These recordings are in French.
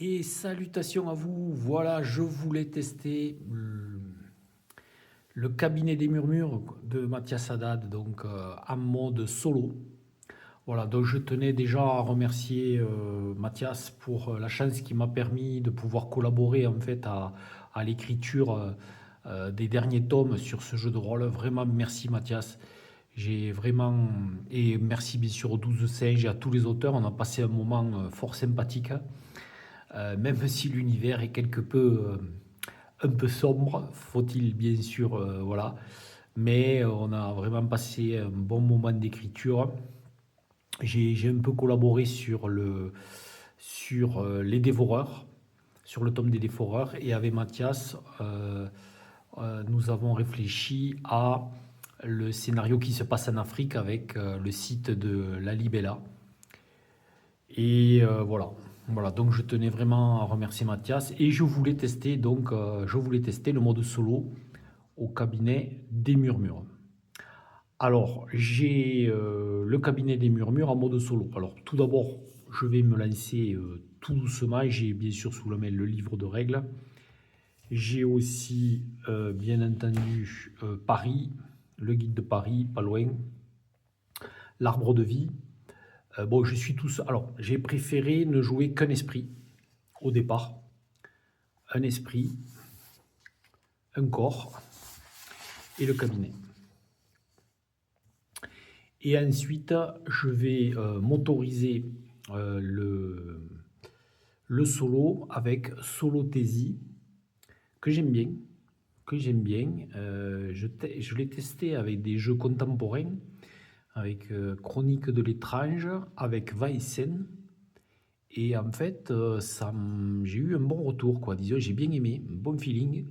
Et salutations à vous. Voilà, je voulais tester le cabinet des murmures de Mathias Haddad, donc en mode solo. Voilà, donc je tenais déjà à remercier Mathias pour la chance qui m'a permis de pouvoir collaborer en fait à l'écriture des derniers tomes sur ce jeu de rôle. Vraiment, merci Mathias. J'ai vraiment. Et merci bien sûr aux 12 singes et à tous les auteurs. On a passé un moment fort sympathique, même si l'univers est quelque peu un peu sombre, faut-il bien sûr, voilà. Mais on a vraiment passé un bon moment d'écriture. J'ai un peu collaboré sur les dévoreurs, sur le tome des dévoreurs, et avec Mathias, nous avons réfléchi à le scénario qui se passe en Afrique avec le site de la Libella. Et voilà. Voilà, donc je tenais vraiment à remercier Mathias et je voulais tester le mode solo au cabinet des murmures. Alors, j'ai le cabinet des murmures en mode solo. Alors, tout d'abord, je vais me lancer tout doucement. J'ai bien sûr sous la main le livre de règles. J'ai aussi, bien entendu, Paris, le guide de Paris, pas loin, l'arbre de vie. Bon, je suis tout seul. Alors, j'ai préféré ne jouer qu'un esprit au départ. Un esprit, un corps et le cabinet. Et ensuite, je vais m'autoriser le solo avec Solothésie, que j'aime bien. Je l'ai testé avec des jeux contemporains, avec Chronique de l'étrange, avec Weissen. Et en fait, j'ai eu un bon retour, quoi. Disons, j'ai bien aimé, un bon feeling.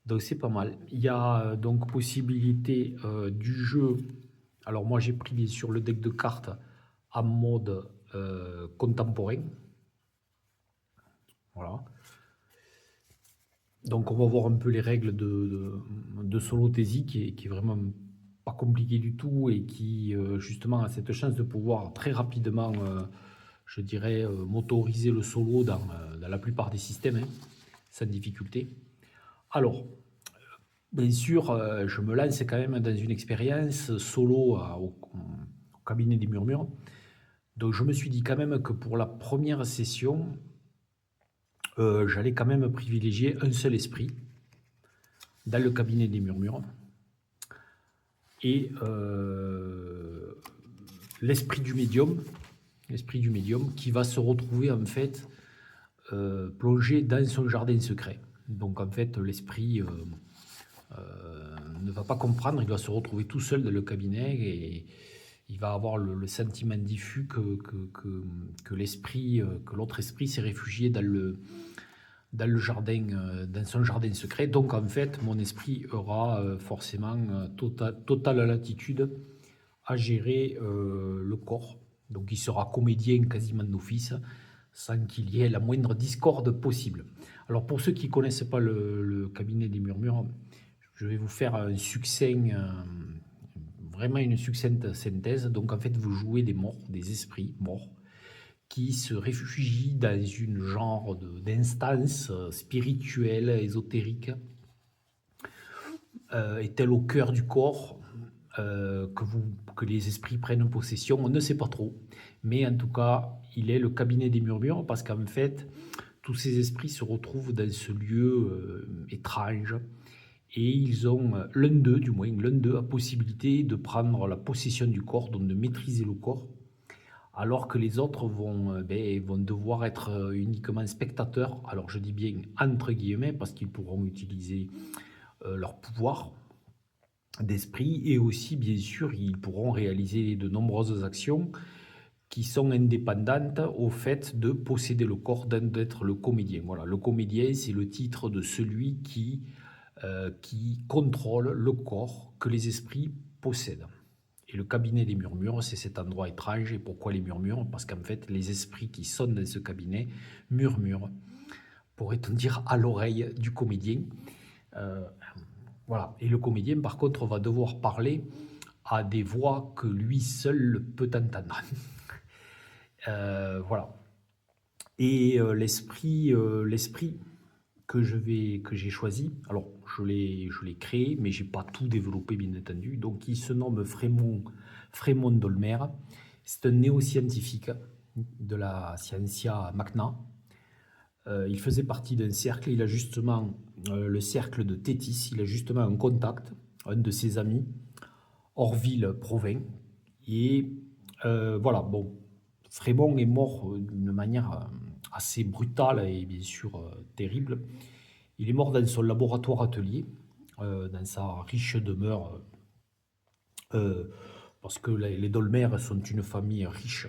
Donc c'est pas mal. Il y a donc possibilité du jeu. Alors moi j'ai pris bien sûr le deck de cartes en mode contemporain. Voilà. Donc on va voir un peu les règles de Solothésie qui est vraiment pas compliqué du tout et qui justement a cette chance de pouvoir très rapidement, je dirais, motoriser le solo dans la plupart des systèmes, hein, sans difficulté. Alors, bien sûr, je me lance quand même dans une expérience solo au cabinet des murmures. Donc je me suis dit quand même que pour la première session, j'allais quand même privilégier un seul esprit dans le cabinet des murmures. Et l'esprit du médium qui va se retrouver en fait plongé dans son jardin secret. Donc en fait l'esprit ne va pas comprendre, il va se retrouver tout seul dans le cabinet et il va avoir le sentiment diffus que l'esprit, que l'autre esprit s'est réfugié dans le jardin, dans son jardin secret. Donc en fait, mon esprit aura forcément totale latitude à gérer le corps. Donc il sera comédien quasiment d'office, sans qu'il y ait la moindre discorde possible. Alors pour ceux qui ne connaissent pas le cabinet des murmures, je vais vous faire un succinct, vraiment une succincte synthèse. Donc en fait, vous jouez des morts, des esprits morts, qui se réfugient dans une genre d'instance spirituelle, ésotérique, est-elle au cœur du corps, que les esprits prennent possession, on ne sait pas trop. Mais en tout cas, il est le cabinet des murmures parce qu'en fait, tous ces esprits se retrouvent dans ce lieu étrange et ils ont, l'un d'eux, du moins, l'un d'eux a possibilité de prendre la possession du corps, donc de maîtriser le corps, alors que les autres vont devoir être uniquement spectateurs. Alors je dis bien entre guillemets parce qu'ils pourront utiliser leur pouvoir d'esprit et aussi bien sûr ils pourront réaliser de nombreuses actions qui sont indépendantes au fait de posséder le corps, d'être le comédien. Voilà, le comédien c'est le titre de celui qui contrôle le corps que les esprits possèdent. Et le cabinet des murmures, c'est cet endroit étrange. Et pourquoi les murmures? Parce qu'en fait, les esprits qui sont dans ce cabinet murmurent, pourrait-on dire, à l'oreille du comédien. Voilà. Et le comédien, par contre, va devoir parler à des voix que lui seul peut entendre. Voilà. Et l'esprit que j'ai choisi, alors je l'ai créé, mais j'ai pas tout développé bien entendu. Donc il se nomme Frémont Dolmer. C'est un néoscientifique de la Scientia Magna. Il faisait partie d'un cercle, il a justement le cercle de Tétis, il a justement un contact, un de ses amis, Orville Provins. Et voilà, bon, Frémont est mort d'une manière assez brutale et bien sûr terrible. Il est mort dans son laboratoire atelier, dans sa riche demeure, euh, parce que les Dolmer sont une famille riche.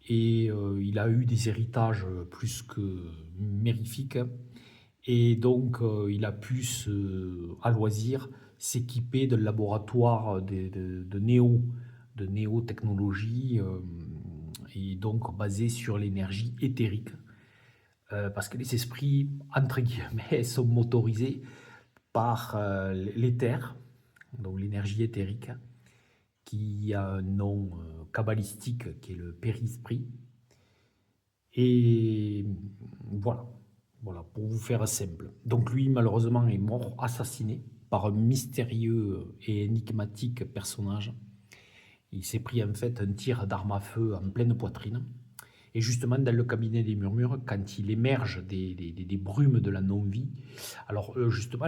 Et il a eu des héritages plus que mérifiques. Et donc, il a pu, à loisir, s'équiper de laboratoires de néo-technologie, et donc basés sur l'énergie éthérique. Parce que les esprits, entre guillemets, sont motorisés par l'éther, donc l'énergie éthérique, qui a un nom kabbalistique qui est le périsprit. Et voilà, voilà, pour vous faire simple. Donc lui, malheureusement, est mort, assassiné par un mystérieux et énigmatique personnage. Il s'est pris en fait un tir d'arme à feu en pleine poitrine. Et justement, dans le cabinet des murmures, quand il émerge des brumes de la non-vie, alors justement,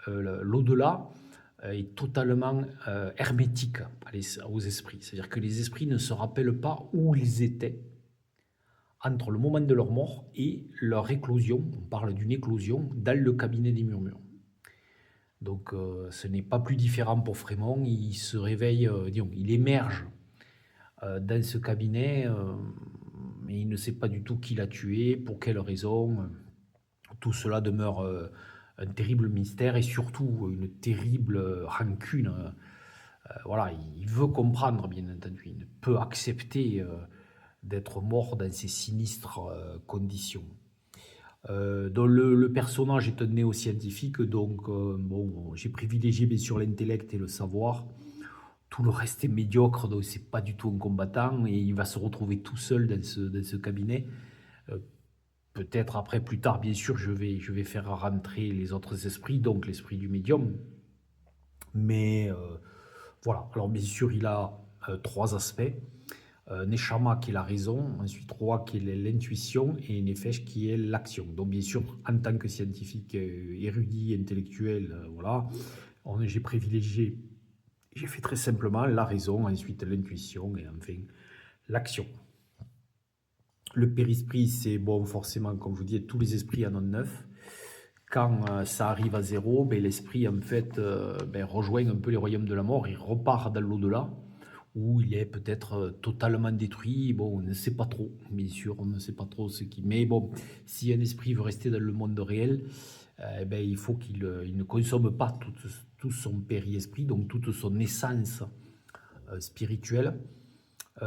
l'au-delà est totalement hermétique aux esprits. C'est-à-dire que les esprits ne se rappellent pas où ils étaient entre le moment de leur mort et leur éclosion. On parle d'une éclosion dans le cabinet des murmures. Donc ce n'est pas plus différent pour Frémont. Il se réveille, disons, il émerge dans ce cabinet, mais il ne sait pas du tout qui l'a tué, pour quelle raison. Tout cela demeure un terrible mystère et surtout une terrible rancune. Voilà, il veut comprendre, bien entendu. Il ne peut accepter d'être mort dans ces sinistres conditions. Donc le personnage est un néo-scientifique, donc bon, j'ai privilégié bien sûr l'intellect et le savoir. Tout le reste est médiocre, donc c'est pas du tout un combattant et il va se retrouver tout seul dans ce cabinet. Euh, Peut-être après, plus tard, bien sûr, je vais faire rentrer les autres esprits, donc l'esprit du médium. Mais voilà, alors bien sûr, il a trois aspects. Neshama qui est la raison, ensuite Roi qui est l'intuition et Nefesh qui est l'action. Donc bien sûr, en tant que scientifique érudit, intellectuel, voilà, j'ai privilégié, j'ai fait très simplement la raison, ensuite l'intuition et enfin l'action. Le périsprit, c'est bon, forcément, comme je vous dis, tous les esprits en ont neuf. Quand ça arrive à zéro, ben, l'esprit en fait ben, rejoint un peu les royaumes de la mort, il repart dans l'au-delà où il est peut-être totalement détruit. Bon, on ne sait pas trop, bien sûr, on ne sait pas trop ce qui. Mais bon, si un esprit veut rester dans le monde réel, ben, il faut qu'il ne consomme pas tout son péri-esprit, donc toute son essence spirituelle.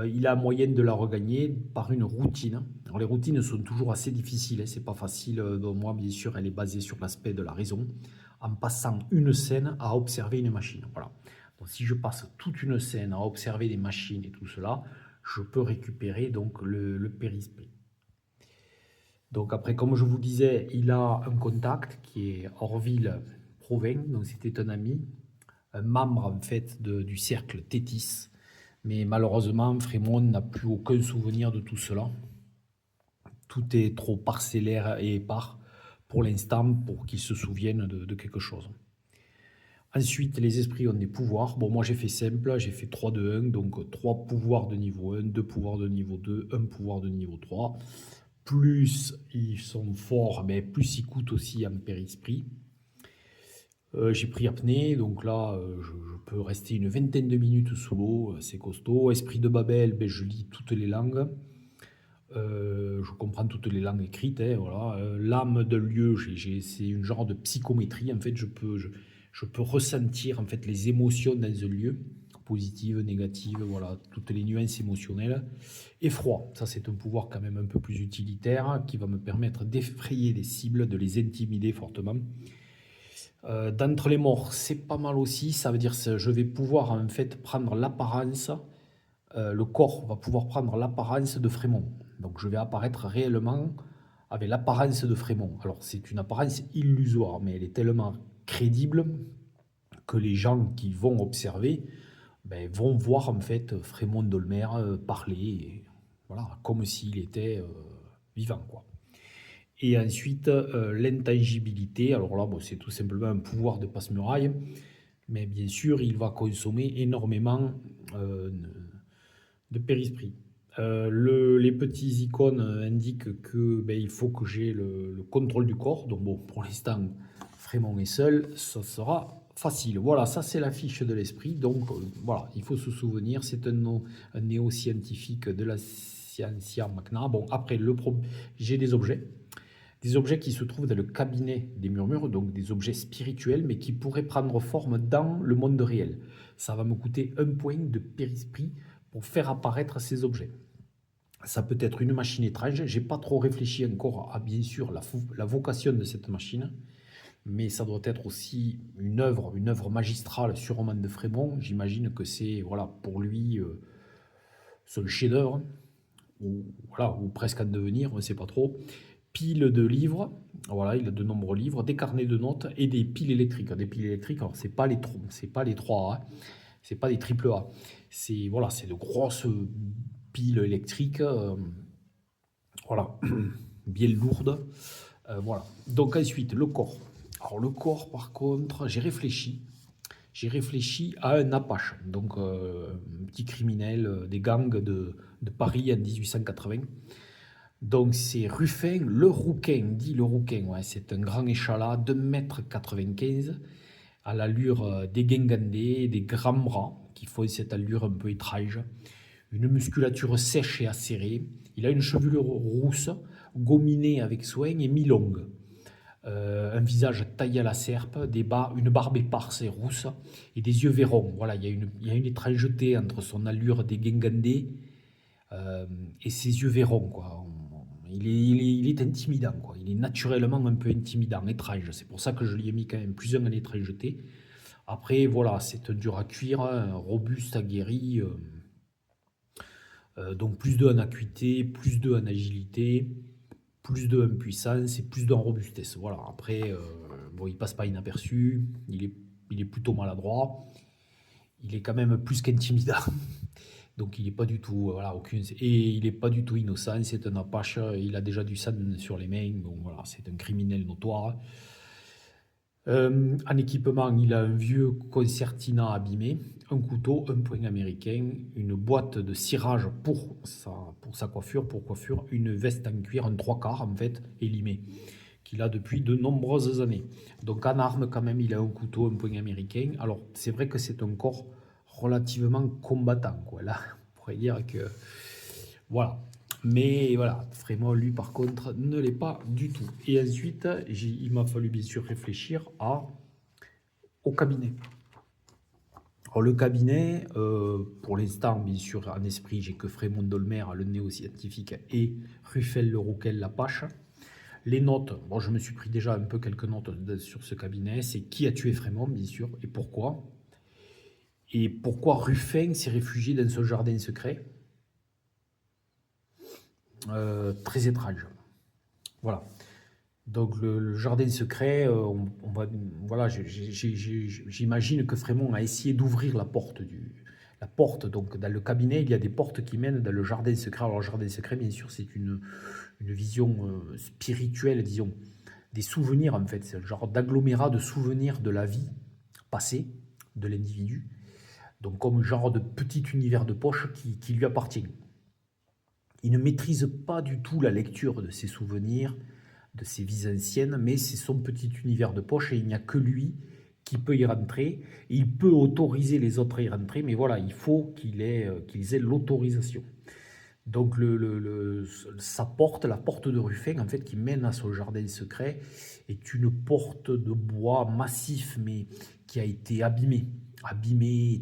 Il a moyen de la regagner par une routine. Alors les routines sont toujours assez difficiles, hein, c'est pas facile. Donc moi, bien sûr, elle est basée sur l'aspect de la raison, en passant une scène à observer une machine. Voilà. Donc si je passe toute une scène à observer des machines et tout cela, je peux récupérer donc le périsprit. Donc après, comme je vous disais, il a un contact qui est Orville Provins, donc c'était un ami, un membre en fait du cercle Tétis. Mais malheureusement, Frémont n'a plus aucun souvenir de tout cela. Tout est trop parcellaire et épars pour l'instant pour qu'il se souvienne de quelque chose. Ensuite, les esprits ont des pouvoirs. Bon, moi j'ai fait simple, j'ai fait 3 de 1, donc 3 pouvoirs de niveau 1, 2 pouvoirs de niveau 2, 1 pouvoir de niveau 3. Plus ils sont forts, mais plus ils coûtent aussi en périsprit. J'ai pris apnée, donc là je peux rester une vingtaine de minutes sous l'eau, c'est costaud. Esprit de Babel, ben, je lis toutes les langues. Je comprends toutes les langues écrites, hein, voilà. L'âme d'un lieu, c'est une genre de psychométrie. En fait, je peux ressentir en fait les émotions dans un lieu, positives, négatives, voilà, toutes les nuances émotionnelles. Effroi, ça c'est un pouvoir quand même un peu plus utilitaire qui va me permettre d'effrayer les cibles, de les intimider fortement. D'entre les morts, c'est pas mal aussi. Ça veut dire que je vais pouvoir en fait prendre l'apparence, le corps va pouvoir prendre l'apparence de Frémont. Donc je vais apparaître réellement avec l'apparence de Frémont. Alors c'est une apparence illusoire, mais elle est tellement crédible que les gens qui vont observer ben, vont voir en fait Frémont Dolmer parler, et voilà, comme s'il était vivant, quoi. Et ensuite, l'intangibilité, alors là, bon, c'est tout simplement un pouvoir de passe-muraille, mais bien sûr, il va consommer énormément euh, de périsprit. Les petits icônes indiquent que ben, il faut que j'ai le contrôle du corps. Donc bon, pour l'instant, Frémont est seul, ça sera facile. Voilà, ça c'est la fiche de l'esprit. Donc voilà, il faut se souvenir, c'est un néo-scientifique de la Scientia Magna. Bon, après, j'ai des objets qui se trouvent dans le cabinet des murmures, donc des objets spirituels, mais qui pourraient prendre forme dans le monde réel. Ça va me coûter un point de périsprit pour faire apparaître ces objets. Ça peut être une machine étrange. J'ai pas trop réfléchi encore à bien sûr la vocation de cette machine, mais ça doit être aussi une œuvre magistrale sûrement de Frémont. J'imagine que c'est voilà pour lui son chef-d'œuvre ou voilà ou presque à devenir, on ne sait pas trop. Pile de livres, voilà, il a de nombreux livres, des carnets de notes et des piles électriques. Des piles électriques, alors c'est pas les 3A, hein, c'est pas des triple A. C'est voilà, c'est de grosses piles électriques, voilà, bien lourdes. Voilà. Donc ensuite, le corps. Alors le corps, par contre, j'ai réfléchi à un Apache, donc un petit criminel des gangs de Paris en 1880. Donc c'est Ruffin le Rouquin, dit le Rouquin, ouais, c'est un grand échalas, 2,95 m, à l'allure des guingandais, des grands bras, qui font cette allure un peu étrange, une musculature sèche et acérée, il a une chevelure rousse, gominée avec soin et mi-longue, un visage taillé à la serpe, une barbe éparse et rousse, et des yeux verrons. Voilà, il y a une étrangeté entre son allure des guingandais et ses yeux verrons, quoi. Il est intimidant, quoi. Il est naturellement un peu intimidant, étrange. C'est pour ça que je lui ai mis quand même plus un en étrangeté. Après, voilà, c'est un dur à cuire, hein, robuste, aguerri. Donc plus de en acuité, plus de en agilité, plus de en puissance et plus de en robustesse. Voilà, après, bon, il passe pas inaperçu. Il est plutôt maladroit. Il est quand même plus qu'intimidant. Donc il n'est pas du tout, voilà, et il n'est pas du tout innocent, c'est un Apache, il a déjà du sang sur les mains, donc voilà, c'est un criminel notoire. En équipement, il a un vieux concertina abîmé, un couteau, un poing américain, une boîte de cirage pour sa coiffure, une veste en cuir, un trois quarts en fait, élimé, qu'il a depuis de nombreuses années. Donc en arme quand même, il a un couteau, un poing américain. Alors c'est vrai que c'est un corps relativement combattant, quoi. Là, on pourrait dire que voilà. Mais voilà, Frémont, lui, par contre, ne l'est pas du tout. Et ensuite, il m'a fallu bien sûr réfléchir au cabinet. Alors, le cabinet, pour l'instant, bien sûr, en esprit, j'ai que Frémont Dolmer, le néo-scientifique, et Ruffel le Rouquel l'Apache. Les notes, bon, je me suis pris déjà un peu quelques notes sur ce cabinet. C'est qui a tué Frémont, bien sûr, et pourquoi. Et pourquoi Ruffin s'est réfugié dans ce jardin secret. Très étrange. Voilà. Donc le jardin secret, voilà, j'imagine que Frémont a essayé d'ouvrir la porte. Donc dans le cabinet, il y a des portes qui mènent dans le jardin secret. Alors le jardin secret, bien sûr, c'est une vision spirituelle, disons, des souvenirs en fait. C'est un genre d'agglomérat de souvenirs de la vie passée de l'individu. Donc comme un genre de petit univers de poche qui lui appartient. Il ne maîtrise pas du tout la lecture de ses souvenirs, de ses vies anciennes, mais c'est son petit univers de poche et il n'y a que lui qui peut y rentrer. Il peut autoriser les autres à y rentrer, mais voilà, il faut qu'ils aient l'autorisation. Donc sa porte, la porte de Ruffin, en fait, qui mène à son jardin secret, est une porte de bois massif, mais qui a été abîmée,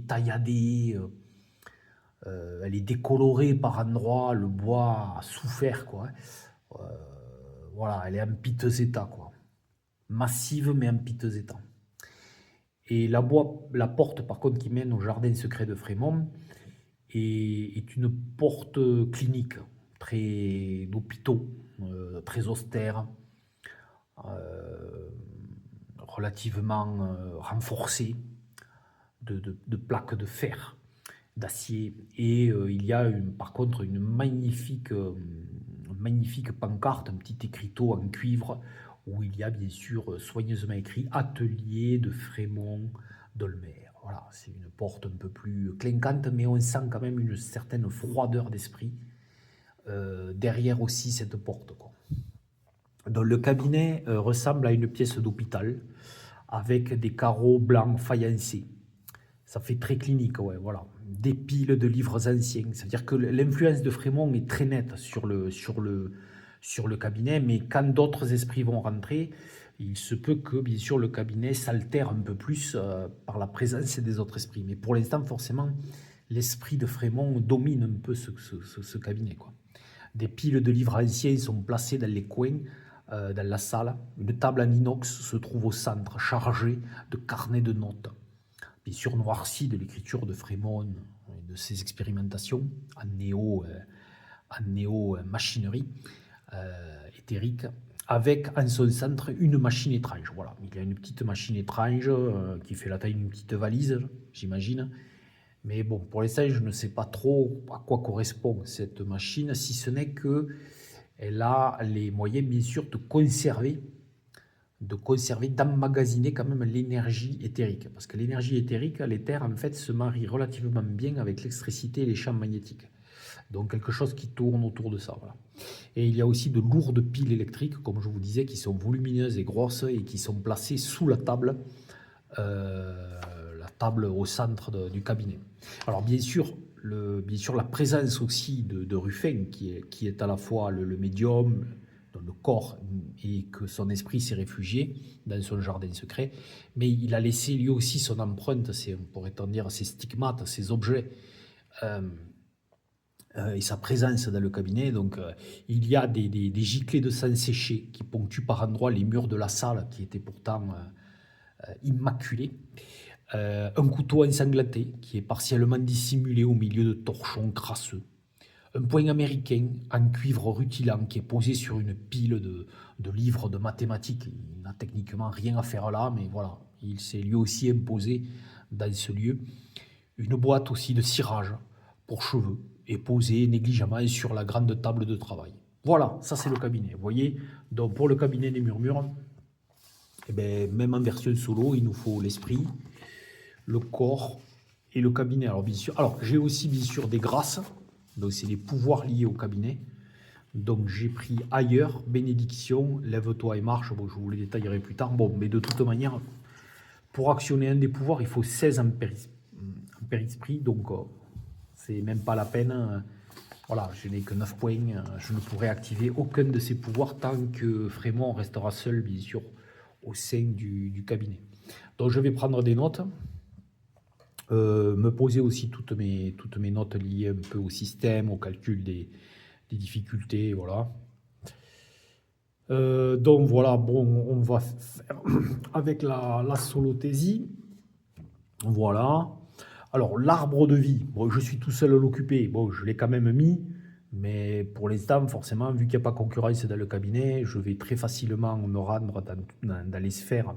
tailladée. Elle est décolorée par endroits, le bois a souffert, quoi. Euh, voilà, elle est en piteux état, quoi. Massive, mais en piteux état. Et la porte, par contre, qui mène au jardin secret de Frémont est une porte clinique. très d'hôpitaux, très austères, euh, relativement renforcés de plaques de fer, d'acier. Et il y a par contre une magnifique pancarte, un petit écriteau en cuivre, où il y a bien sûr soigneusement écrit Atelier de Frémont Dolmer. Voilà, c'est une porte un peu plus clinquante, mais on sent quand même une certaine froideur d'esprit derrière aussi cette porte, quoi. Donc le cabinet ressemble à une pièce d'hôpital avec des carreaux blancs faïencés. Ça fait très clinique, ouais, voilà. Des piles de livres anciens. C'est-à-dire que l'influence de Frémont est très nette sur le cabinet, mais quand d'autres esprits vont rentrer, il se peut que, bien sûr, le cabinet s'altère un peu plus par la présence des autres esprits. Mais pour l'instant, forcément, l'esprit de Frémont domine un peu ce cabinet, quoi. Des piles de livres anciens sont placées dans les coins, dans la salle. Une table en inox se trouve au centre, chargée de carnets de notes, bien sûr noirci de l'écriture de Frémont et de ses expérimentations en néo-machinerie éthérique, avec en son centre une machine étrange. Voilà, il y a une petite machine étrange qui fait la taille d'une petite valise, j'imagine. Mais bon, pour l'instant, je ne sais pas trop à quoi correspond cette machine, si ce n'est qu'elle a les moyens, bien sûr, d'emmagasiner quand même l'énergie éthérique. Parce que l'énergie éthérique, l'éther, en fait, se marie relativement bien avec l'électricité et les champs magnétiques. Donc quelque chose qui tourne autour de ça. Voilà. Et il y a aussi de lourdes piles électriques, comme je vous disais, qui sont volumineuses et grosses et qui sont placées sous la table au centre du cabinet. Alors bien sûr, la présence aussi de Ruffin, qui est à la fois le médium, dans le corps, et que son esprit s'est réfugié dans son jardin secret, mais il a laissé lui aussi son empreinte, on pourrait en dire ses stigmates, ses objets, et sa présence dans le cabinet. Donc il y a des giclées de sang séché qui ponctuent par endroits les murs de la salle, qui étaient pourtant immaculés. Un couteau ensanglanté qui est partiellement dissimulé au milieu de torchons crasseux. Un poing américain en cuivre rutilant qui est posé sur une pile de livres de mathématiques. Il n'a techniquement rien à faire là, mais voilà, il s'est lui aussi imposé dans ce lieu. Une boîte aussi de cirage pour cheveux est posée négligemment sur la grande table de travail. Voilà, ça c'est le cabinet. Vous voyez, donc pour le cabinet des murmures, eh ben, même en version solo, il nous faut l'esprit, le corps et le cabinet. Alors bien sûr, j'ai aussi bien sûr des grâces, donc c'est les pouvoirs liés au cabinet. Donc j'ai pris ailleurs, bénédiction, lève-toi et marche. Bon, je vous les détaillerai plus tard. Bon, mais de toute manière, pour actionner un des pouvoirs, il faut 16 ampères-esprit, donc c'est même pas la peine. Voilà, je n'ai que 9 points. Je ne pourrai activer aucun de ces pouvoirs tant que Frémont restera seul, bien sûr, au sein du cabinet. Donc je vais prendre des notes. Me poser aussi toutes mes notes liées un peu au système, au calcul des difficultés, voilà. Donc voilà, bon, on va faire avec la solothésie. Voilà. Alors, l'arbre de vie, bon, je suis tout seul à l'occuper, bon, je l'ai quand même mis, mais pour l'instant, forcément, vu qu'il n'y a pas concurrence dans le cabinet, je vais très facilement me rendre dans les sphères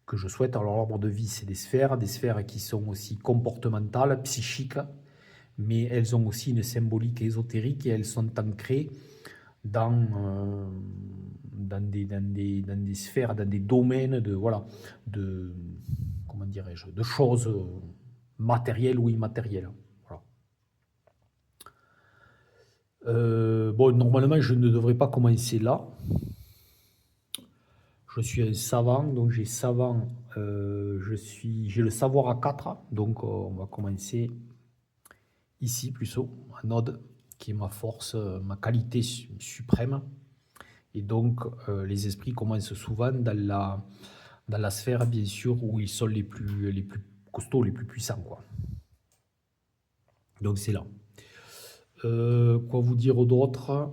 que je souhaite. Alors l'arbre de vie, c'est des sphères qui sont aussi comportementales, psychiques, mais elles ont aussi une symbolique ésotérique et elles sont ancrées dans des sphères, dans des domaines comment dirais-je, de choses matérielles ou immatérielles. Voilà. Bon, normalement, je ne devrais pas commencer là. Je suis un savant, donc j'ai savant, j'ai le savoir à 4, donc on va commencer ici plutôt, en Ode, qui est ma force, ma qualité suprême. Et donc les esprits commencent souvent dans la sphère, bien sûr, où ils sont les plus costauds, les plus puissants, quoi. Donc c'est là. Quoi vous dire d'autre?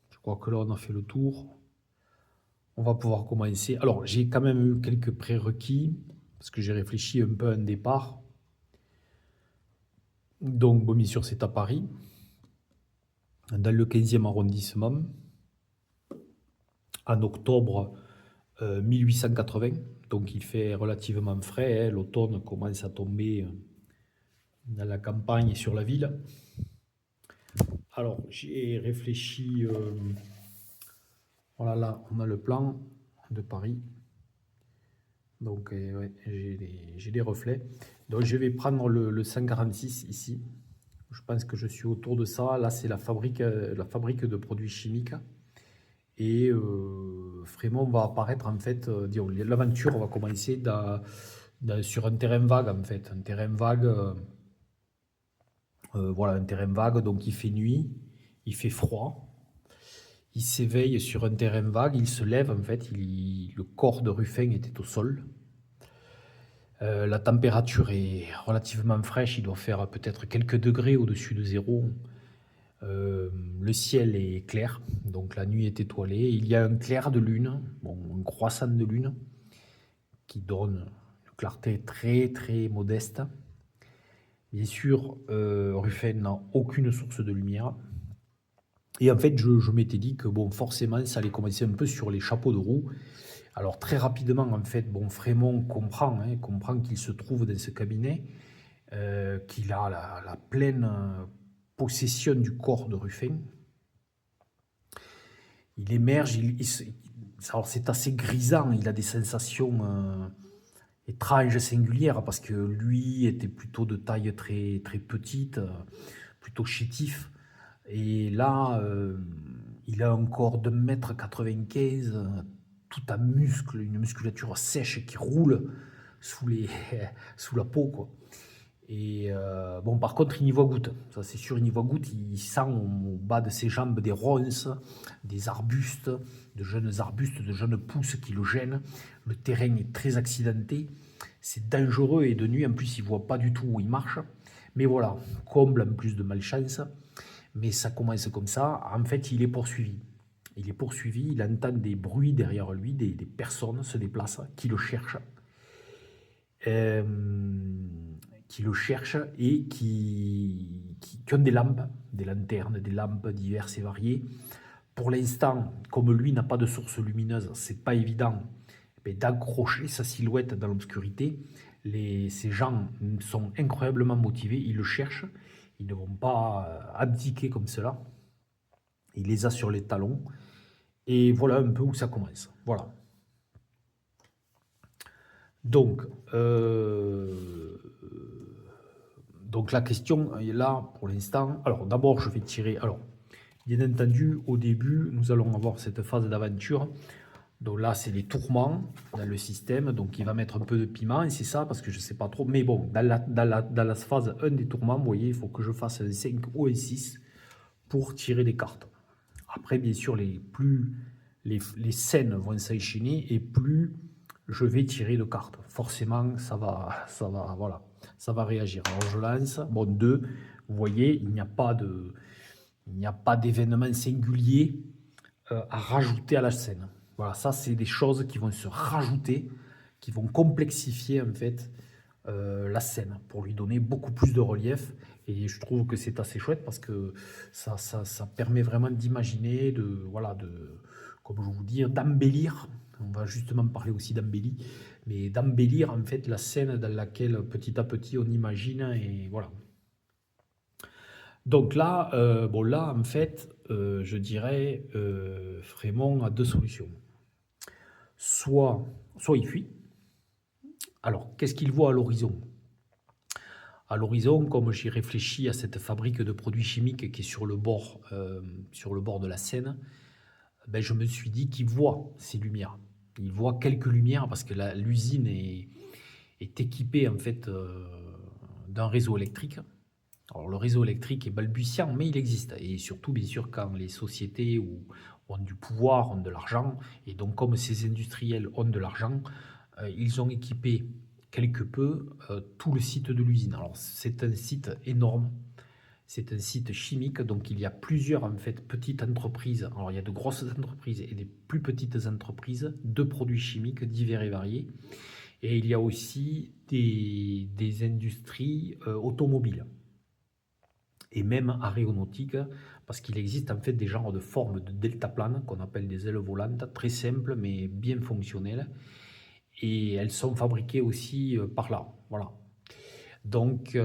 Je crois que là on a fait le tour. On va pouvoir commencer. Alors, j'ai quand même eu quelques prérequis, parce que j'ai réfléchi un peu à un départ. Donc, bon, bien sûr, c'est à Paris. dans le 15e arrondissement, en octobre 1880. Donc il fait relativement frais, hein. L'automne commence à tomber dans la campagne et sur la ville. Alors j'ai réfléchi, voilà, là on a le plan de Paris. Donc ouais, j'ai des reflets. Donc je vais prendre le 146 ici. Je pense que je suis autour de ça. Là c'est la fabrique de produits chimiques. Et Frémont va apparaître en fait, disons, l'aventure va commencer sur un terrain vague en fait. Un terrain vague, voilà, un terrain vague, donc il fait nuit, il fait froid. Il s'éveille sur un terrain vague, il se lève en fait, le corps de Ruffin était au sol. La température est relativement fraîche, il doit faire peut-être quelques degrés au-dessus de zéro. Le ciel est clair, donc la nuit est étoilée. Il y a un clair de lune, bon, un croissant de lune, qui donne une clarté très très modeste. Bien sûr, Ruffin n'a aucune source de lumière. Et en fait, je m'étais dit que bon, forcément, ça allait commencer un peu sur les chapeaux de roue. Alors très rapidement, en fait, bon, Frémont comprend, hein, comprend qu'il se trouve dans ce cabinet, qu'il a la pleine possession du corps de Ruffin. Il émerge, alors c'est assez grisant, il a des sensations étranges, singulières, parce que lui était plutôt de taille très, très petite, plutôt chétif. Et là, il a un corps de 1,95 m, tout en muscles, une musculature sèche qui roule sous, sous la peau, quoi. Et bon, par contre, il n'y voit goutte. Ça, c'est sûr, il n'y voit goutte. Il sent au bas de ses jambes des ronces, des arbustes, de jeunes pousses qui le gênent. Le terrain est très accidenté. C'est dangereux et de nuit, en plus, il ne voit pas du tout où il marche. Mais voilà, comble en plus de malchance. Mais ça commence comme ça. En fait, il est poursuivi. Il est poursuivi, il entend des bruits derrière lui, des personnes se déplacent, qui le cherchent. Euh, qui le cherchent et qui ont des lampes, des lanternes, des lampes diverses et variées. Pour l'instant, comme lui n'a pas de source lumineuse, c'est pas évident d'accrocher sa silhouette dans l'obscurité. Ces gens sont incroyablement motivés, ils le cherchent, ils ne vont pas abdiquer comme cela. Il les a sur les talons. Et voilà un peu où ça commence. Voilà. Donc, donc la question est là pour l'instant. Alors d'abord, je vais tirer. Alors, bien entendu, au début, nous allons avoir cette phase d'aventure. Donc là, c'est les tourments dans le système. Donc il va mettre un peu de piment, et c'est ça, parce que je ne sais pas trop. Mais bon, dans la phase 1 des tourments, vous voyez, il faut que je fasse un 5 ou un 6 pour tirer des cartes. Après, bien sûr, les scènes vont s'enchaîner et plus je vais tirer de cartes. Forcément, voilà, ça va réagir. Alors je lance, bon, 2, vous voyez, il n'y a pas d'événement singulier à rajouter à la scène. Voilà, ça c'est des choses qui vont se rajouter, qui vont complexifier en fait la scène pour lui donner beaucoup plus de relief. Et je trouve que c'est assez chouette parce que ça permet vraiment d'imaginer, voilà, comme je vous dis, d'embellir. On va justement parler aussi d'embellir, mais d'embellir en fait la scène dans laquelle petit à petit on imagine, et voilà. Donc là, bon là en fait, je dirais, Frémont a deux solutions. Soit il fuit. Alors, qu'est-ce qu'il voit à l'horizon? À l'horizon, comme j'ai réfléchi à cette fabrique de produits chimiques qui est sur le bord de la Seine, ben je me suis dit qu'il voit ces lumières. Il voit quelques lumières parce que l'usine est équipée en fait d'un réseau électrique. Alors le réseau électrique est balbutiant, mais il existe. Et surtout, bien sûr, quand les sociétés ont du pouvoir, ont de l'argent, et donc comme ces industriels ont de l'argent, ils ont équipé quelque peu tout le site de l'usine. Alors c'est un site énorme, c'est un site chimique, donc il y a plusieurs en fait petites entreprises. Alors il y a de grosses entreprises et des plus petites entreprises de produits chimiques divers et variés. Et il y a aussi des industries automobiles et même aéronautique, parce qu'il existe en fait des genres de formes de deltaplane qu'on appelle des ailes volantes, très simples mais bien fonctionnelles. Et elles sont fabriquées aussi par là. Voilà. Donc,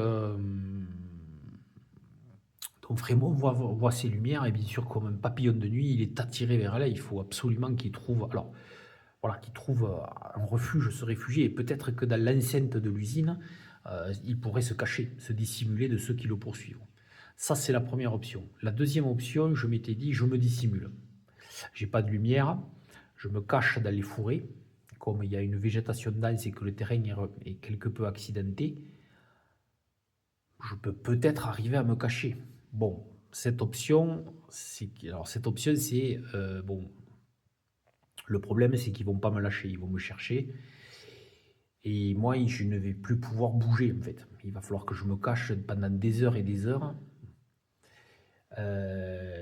donc Frémont voit ces lumières et bien sûr comme un papillon de nuit, il est attiré vers là. Il faut absolument qu'il trouve, alors voilà, qu'il trouve un refuge, se réfugier. Et peut-être que dans l'enceinte de l'usine, il pourrait se cacher, se dissimuler de ceux qui le poursuivent. Ça, c'est la première option. La deuxième option, je m'étais dit, je me dissimule. J'ai pas de lumière, je me cache dans les fourrés. Comme il y a une végétation dense et que le terrain est quelque peu accidenté, je peux peut-être arriver à me cacher. Bon, cette option, c'est bon. Le problème, c'est qu'ils vont pas me lâcher, ils vont me chercher. Et moi, je ne vais plus pouvoir bouger, en fait. Il va falloir que je me cache pendant des heures et des heures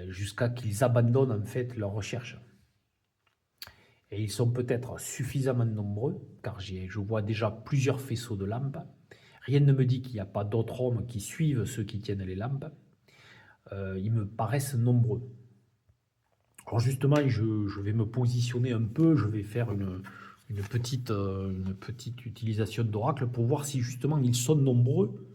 jusqu'à qu'ils abandonnent, en fait, leur recherche. Et ils sont peut-être suffisamment nombreux, car je vois déjà plusieurs faisceaux de lampes. Rien ne me dit qu'il n'y a pas d'autres hommes qui suivent ceux qui tiennent les lampes. Ils me paraissent nombreux. Alors justement, je vais me positionner un peu, je vais faire une petite utilisation d'oracle pour voir si justement ils sont nombreux.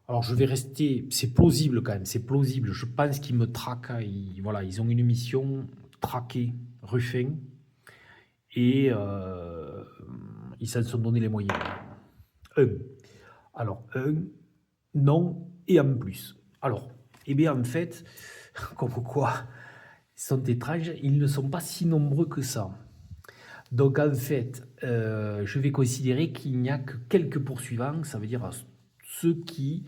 Alors je vais rester, c'est plausible quand même, c'est plausible. Je pense qu'ils me traquent, voilà, ils ont une mission, traquer Ruffin, et ils s'en sont donné les moyens. Alors, non, et en plus. Alors, eh bien en fait, comme quoi, ils sont étranges, ils ne sont pas si nombreux que ça. Donc en fait, je vais considérer qu'il n'y a que quelques poursuivants, ça veut dire ceux qui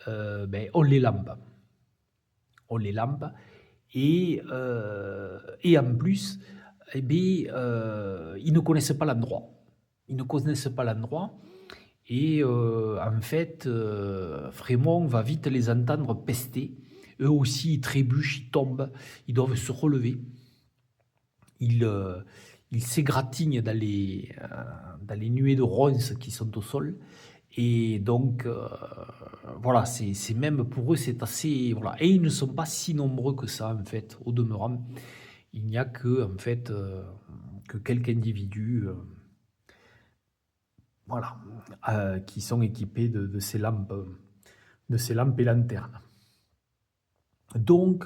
ont les lampes. Ont les lampes. Et en plus, eh bien, ils ne connaissent pas l'endroit. Ils ne connaissent pas l'endroit. Et en fait, Frémont va vite les entendre pester. Eux aussi, ils trébuchent, ils tombent, ils doivent se relever. Ils s'égratignent dans les nuées de ronces qui sont au sol. Et donc, voilà, c'est même pour eux, c'est assez. Voilà. Et ils ne sont pas si nombreux que ça, en fait, au demeurant. Il n'y a que, en fait, que quelques individus. Voilà, qui sont équipés de ces lampes et lanternes. Donc,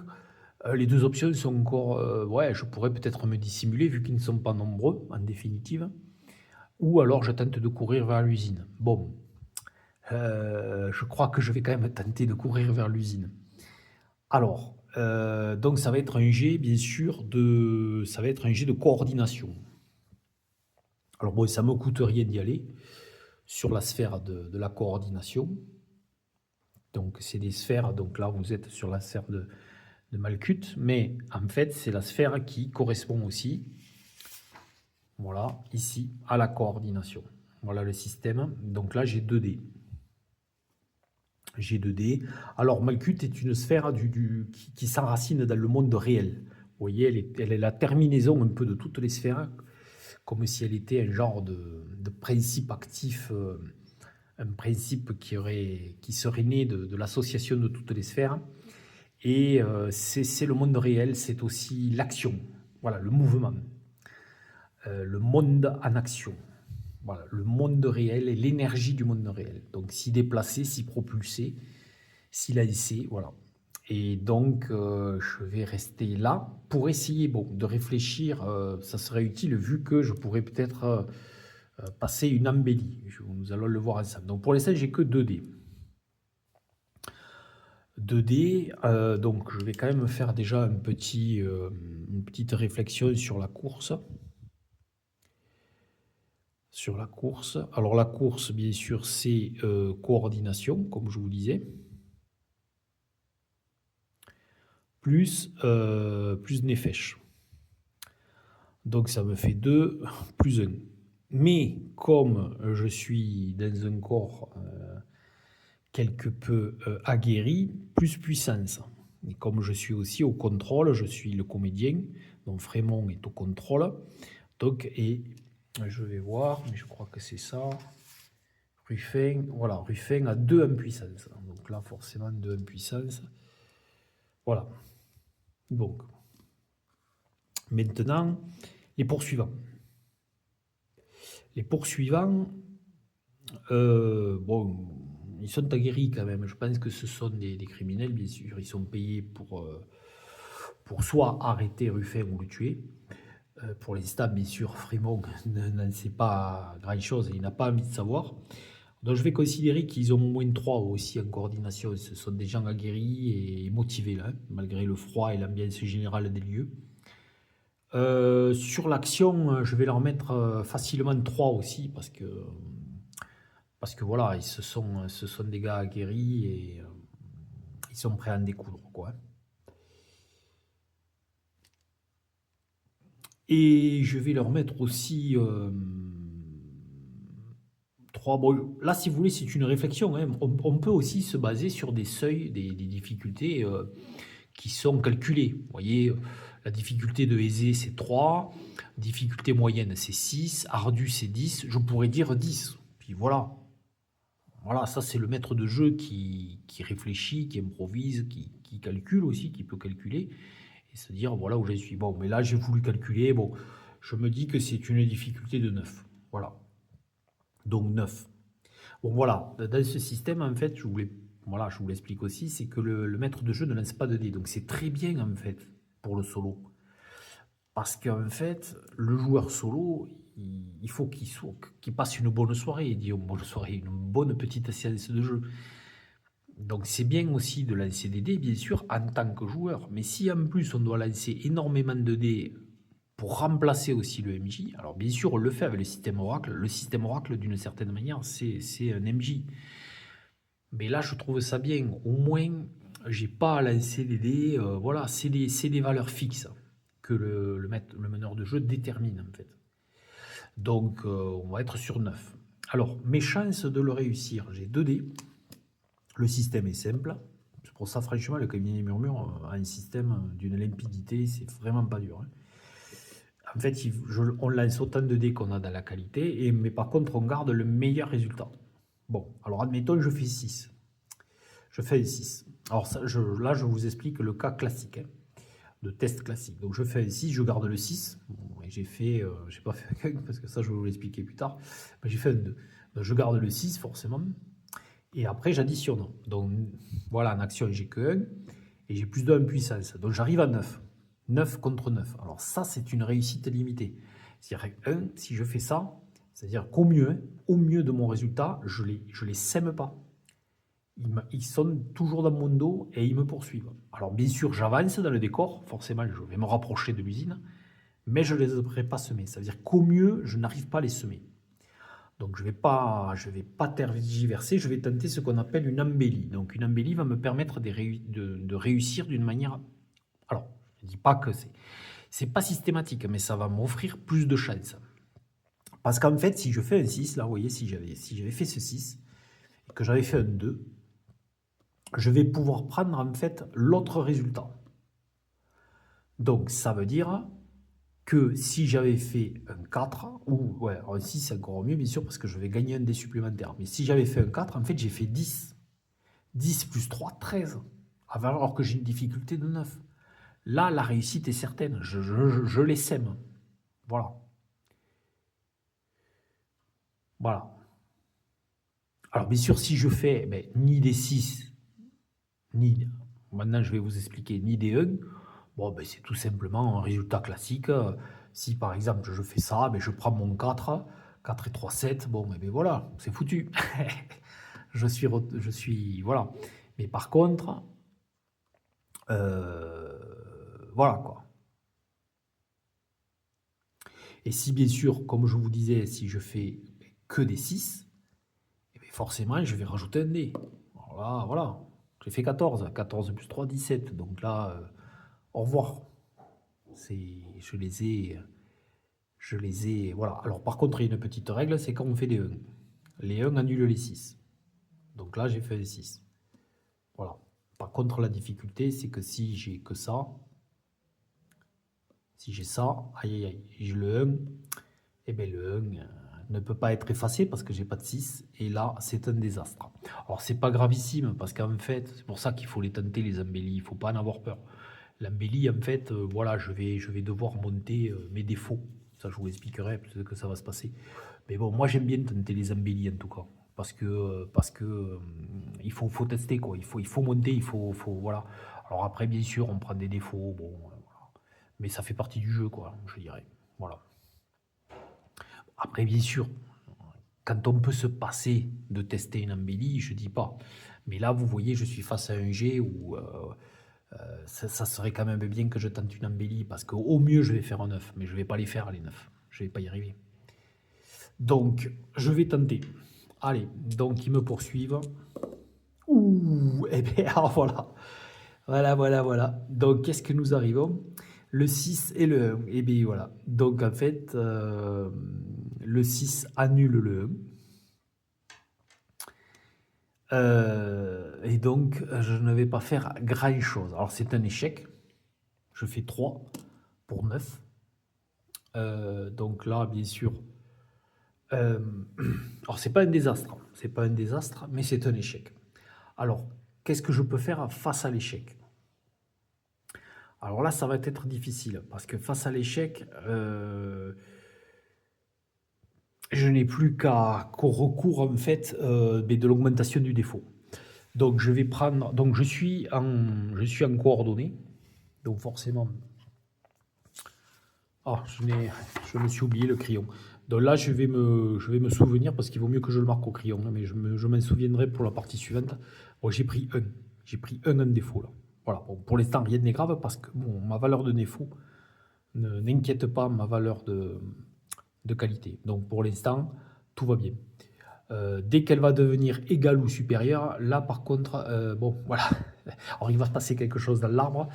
les deux options sont encore, ouais, je pourrais peut-être me dissimuler vu qu'ils ne sont pas nombreux en définitive, ou alors je tente de courir vers l'usine. Bon, je crois que je vais quand même tenter de courir vers l'usine. Alors, donc ça va être un jet, bien sûr, ça va être un jet de coordination. Alors bon, ça ne me coûte rien d'y aller sur la sphère de la coordination. Donc c'est des sphères, donc là vous êtes sur la sphère de Malkuth, mais en fait c'est la sphère qui correspond aussi, voilà, ici, à la coordination. Voilà le système, donc là j'ai 2D. J'ai 2D. Alors Malkuth est une sphère qui s'enracine dans le monde réel. Vous voyez, elle est la terminaison un peu de toutes les sphères, comme si elle était un genre de principe actif, un principe qui serait né de l'association de toutes les sphères. Et c'est le monde réel, c'est aussi l'action, voilà, le mouvement, le monde en action. Voilà, le monde réel et l'énergie du monde réel. Donc, s'y déplacer, s'y propulser, s'y laisser, voilà. Et donc, je vais rester là pour essayer de réfléchir. Ça serait utile vu que je pourrais peut-être passer une embellie. Nous allons le voir ensemble. Donc, pour l'instant, j'ai que 2D. 2D, donc je vais quand même faire déjà une petite réflexion sur la course. Alors la course, bien sûr, c'est coordination, comme je vous disais. Plus Nefesh. Donc ça me fait 2 plus 1. Mais comme je suis dans un corps quelque peu aguerri, plus puissance. Et comme je suis aussi au contrôle, je suis le comédien, donc Frémont est au contrôle. Donc, et je vais voir, mais je crois que c'est ça. Ruffin, voilà, Ruffin a 2 en puissance. Donc là, forcément, 2 en puissance. Voilà. Donc, maintenant, les poursuivants. Les poursuivants, bon, ils sont aguerris quand même. Je pense que ce sont des criminels, bien sûr. Ils sont payés pour soit arrêter Ruffin ou le tuer. Pour l'instant, bien sûr, Frémont n'en sait pas grand-chose, il n'a pas envie de savoir. Donc je vais considérer qu'ils ont au moins 3 aussi en coordination. Ce sont des gens aguerris et motivés, là, hein, malgré le froid et l'ambiance générale des lieux. Sur l'action, je vais leur mettre facilement 3 aussi, parce que voilà, ce sont des gars aguerris et ils sont prêts à en découdre, quoi. Et je vais leur mettre aussi 3. Bon, là, si vous voulez, c'est une réflexion, hein. On peut aussi se baser sur des seuils, des difficultés qui sont calculées. Vous voyez, la difficulté de aisé, c'est 3. Difficulté moyenne, c'est 6. Ardu, c'est 10. Je pourrais dire 10. Puis voilà. Voilà, ça, c'est le maître de jeu qui réfléchit, qui improvise, qui calcule aussi, qui peut calculer et se dire voilà où je suis. Bon, mais là, j'ai voulu calculer. Bon, je me dis que c'est une difficulté de 9. Voilà. Donc 9. Bon, voilà. Dans ce système, en fait, voilà, je vous l'explique aussi, c'est que le maître de jeu ne lance pas de dés. Donc c'est très bien, en fait, pour le solo. Parce qu'en fait, le joueur solo, il faut qu'il passe une bonne soirée, une bonne soirée, une bonne petite séance de jeu. Donc c'est bien aussi de lancer des dés, bien sûr, en tant que joueur. Mais si en plus on doit lancer énormément de dés pour remplacer aussi le MJ, alors bien sûr on le fait avec le système Oracle. Le système Oracle, d'une certaine manière, c'est un MJ. Mais là je trouve ça bien. Au moins, j'ai pas à lancer des dés. Voilà, c'est des valeurs fixes que le meneur de jeu détermine en fait. Donc on va être sur 9. Alors, mes chances de le réussir, j'ai 2 dés. Le système est simple. C'est pour ça, franchement, le cabinet des murmures a un système d'une limpidité, c'est vraiment pas dur, hein. En fait, on lance autant de dés qu'on a dans la qualité, mais par contre, on garde le meilleur résultat. Bon, alors admettons, je fais 6. Je fais un 6. Alors là, je vous explique le cas classique, hein, de test classique. Donc je fais un 6, je garde le 6. Bon, et j'ai pas fait un parce que ça, je vais vous l'expliquer plus tard. Mais j'ai fait un 2. Donc je garde le 6, forcément. Et après, j'additionne. Donc, voilà, en action, j'ai que 1. Et j'ai plus 2 en puissance. Donc, j'arrive à 9. 9 contre 9. Alors, ça, c'est une réussite limitée. C'est-à-dire, si je fais ça, c'est-à-dire qu'au mieux, hein, au mieux de mon résultat, je les sème pas. Ils sont toujours dans mon dos et ils me poursuivent. Alors, bien sûr, j'avance dans le décor. Forcément, je vais me rapprocher de l'usine. Mais je ne les aurais pas semés. Ça veut dire qu'au mieux, je n'arrive pas à les semer. Donc je ne vais pas tergiverser, je vais tenter ce qu'on appelle une embellie. Donc une embellie va me permettre de réussir d'une manière... Alors, je ne dis pas que c'est pas systématique, mais ça va m'offrir plus de chances. Parce qu'en fait, si je fais un 6, là, vous voyez, si j'avais fait ce 6, et que j'avais fait un 2, je vais pouvoir prendre en fait l'autre résultat. Donc ça veut dire que si j'avais fait un 4, ou ouais, un 6 c'est encore mieux bien sûr parce que je vais gagner un dé supplémentaire. Mais si j'avais fait un 4, en fait j'ai fait 10. 10 plus 3, 13. Alors que j'ai une difficulté de 9. Là, la réussite est certaine. Je les sème. Voilà. Voilà. Alors bien sûr, si je fais ni des 6, ni... Maintenant, je vais vous expliquer ni des 1. Bon, c'est tout simplement un résultat classique. Si par exemple je fais ça, je prends mon 4, 4 et 3, 7. Bon, voilà, c'est foutu. je suis. Voilà. Mais par contre, voilà quoi. Et si bien sûr, comme je vous disais, si je fais que des 6, forcément je vais rajouter un dé. Voilà. J'ai fait 14. 14 plus 3, 17. Donc là, au revoir. Je les ai, voilà. Alors par contre, il y a une petite règle, c'est quand on fait des 1. Les 1 annulent les 6. Donc là, j'ai fait un 6. Voilà. Par contre, la difficulté, c'est que si j'ai que ça, si j'ai ça, aïe aïe aïe, j'ai le 1, et le 1, ne peut pas être effacé parce que j'ai pas de 6. Et là, c'est un désastre. Alors, c'est pas gravissime parce qu'en fait, c'est pour ça qu'il faut les tenter, les embellis. Il faut pas en avoir peur. L'embellie, en fait, voilà, je vais devoir monter mes défauts. Ça, je vous expliquerai, peut-être que ça va se passer. Mais bon, moi, j'aime bien tenter les embellis, en tout cas. Parce que il faut tester, quoi. Il faut monter, voilà. Alors après, bien sûr, on prend des défauts, bon, voilà. Mais ça fait partie du jeu, quoi, je dirais. Voilà. Après, bien sûr, quand on peut se passer de tester une embellie, je dis pas. Mais là, vous voyez, je suis face à un jet où ça serait quand même bien que je tente une embellie, parce qu'au mieux, je vais faire un 9, mais je vais pas les faire, les 9. Je vais pas y arriver. Donc, je vais tenter. Allez, donc ils me poursuivent. Ouh, et bien, alors voilà. Voilà. Donc, qu'est-ce que nous arrivons? Le 6 et le 1. Et bien, voilà. Donc, en fait, le 6 annule le 1. Et donc, je ne vais pas faire grand-chose. Alors, c'est un échec. Je fais 3 pour 9. Donc là, bien sûr, euh, alors c'est pas un désastre, c'est pas un désastre, mais c'est un échec. Alors, qu'est-ce que je peux faire face à l'échec? Alors là, ça va être difficile, parce que face à l'échec, je n'ai plus qu'au recours, en fait, mais de l'augmentation du défaut. Donc, je vais prendre. Donc, je suis en coordonnée. Donc, forcément. Ah, je me suis oublié le crayon. Donc là, je vais me souvenir, parce qu'il vaut mieux que je le marque au crayon, hein, mais je m'en souviendrai pour la partie suivante. Bon, j'ai pris un. J'ai pris un défaut, là. Voilà. Bon, pour l'instant, rien n'est grave, parce que bon, ma valeur de défaut n'inquiète pas ma valeur de qualité. Donc, pour l'instant, tout va bien. Dès qu'elle va devenir égale ou supérieure, là, par contre, bon, voilà. Alors, il va se passer quelque chose dans l'arbre.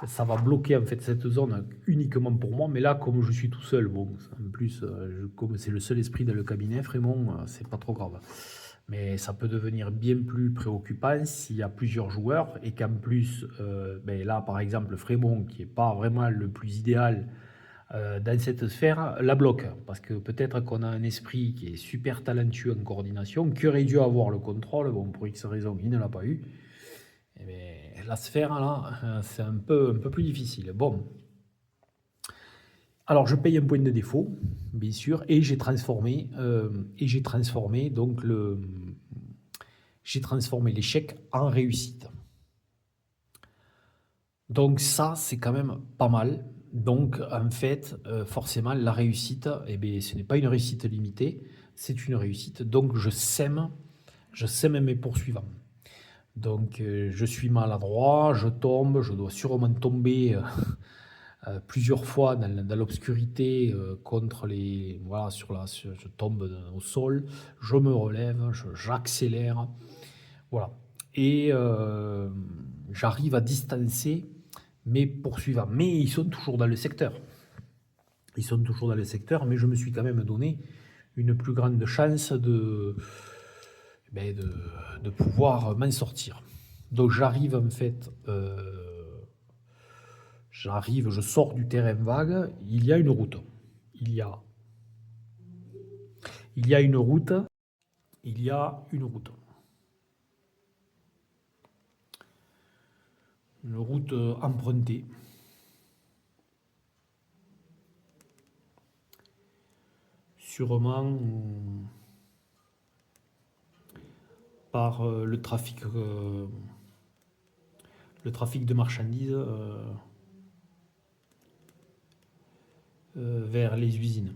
Ça va bloquer, en fait, cette zone uniquement pour moi. Mais là, comme je suis tout seul, bon, en plus, comme c'est le seul esprit dans le cabinet, Frémont, c'est pas trop grave. Mais ça peut devenir bien plus préoccupant s'il y a plusieurs joueurs et qu'en plus, ben là, par exemple, Frémont, qui n'est pas vraiment le plus idéal dans cette sphère, la bloque. Parce que peut-être qu'on a un esprit qui est super talentueux en coordination, qui aurait dû avoir le contrôle. Bon, pour X raison, il ne l'a pas eu. Eh bien, la sphère, là, c'est un peu plus difficile. Bon. Alors, je paye un point de défaut, bien sûr, et j'ai transformé, donc j'ai transformé l'échec en réussite. Donc ça, c'est quand même pas mal. Donc, en fait, forcément, la réussite, eh bien, ce n'est pas une réussite limitée, c'est une réussite. Donc, je sème mes poursuivants. Donc, je suis maladroit, je tombe, je dois sûrement tomber plusieurs fois dans l'obscurité contre les... Voilà, je tombe au sol, je me relève, j'accélère. Voilà. Et j'arrive à distancer mes poursuivants. Mais ils sont toujours dans le secteur. Ils sont toujours dans le secteur, mais je me suis quand même donné une plus grande chance de pouvoir m'en sortir. Donc j'arrive en fait, je sors du terrain vague, il y a une route. Il y a une route, il y a une route. Une route empruntée. Sûrement par le trafic de marchandises vers les usines.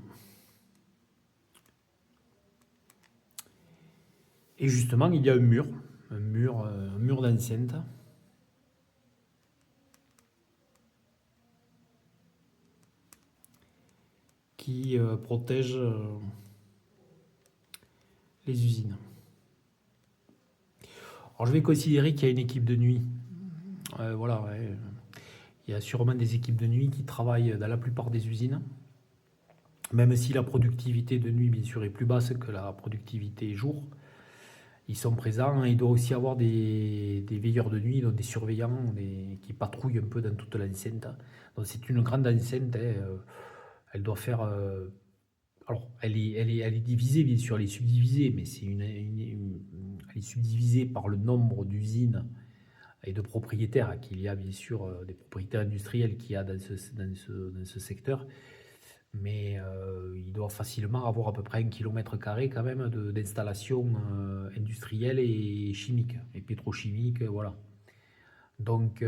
Et justement, il y a un mur d'enceinte. Qui protège les usines. Alors je vais considérer qu'il y a une équipe de nuit. Voilà, ouais. Il y a sûrement des équipes de nuit qui travaillent dans la plupart des usines. Même si la productivité de nuit, bien sûr, est plus basse que la productivité jour. Ils sont présents. Il doit aussi y avoir des veilleurs de nuit, donc des surveillants qui patrouillent un peu dans toute l'enceinte. Donc c'est une grande enceinte. Elle doit faire alors, elle est divisée, bien sûr, elle est subdivisée, mais elle est subdivisée par le nombre d'usines et de propriétaires qu'il y a, bien sûr, des propriétaires industriels qu'il y a dans ce secteur. Mais il doit facilement avoir à peu près 1 km² quand même d'installations industrielles et chimiques, et pétrochimiques, voilà. Donc,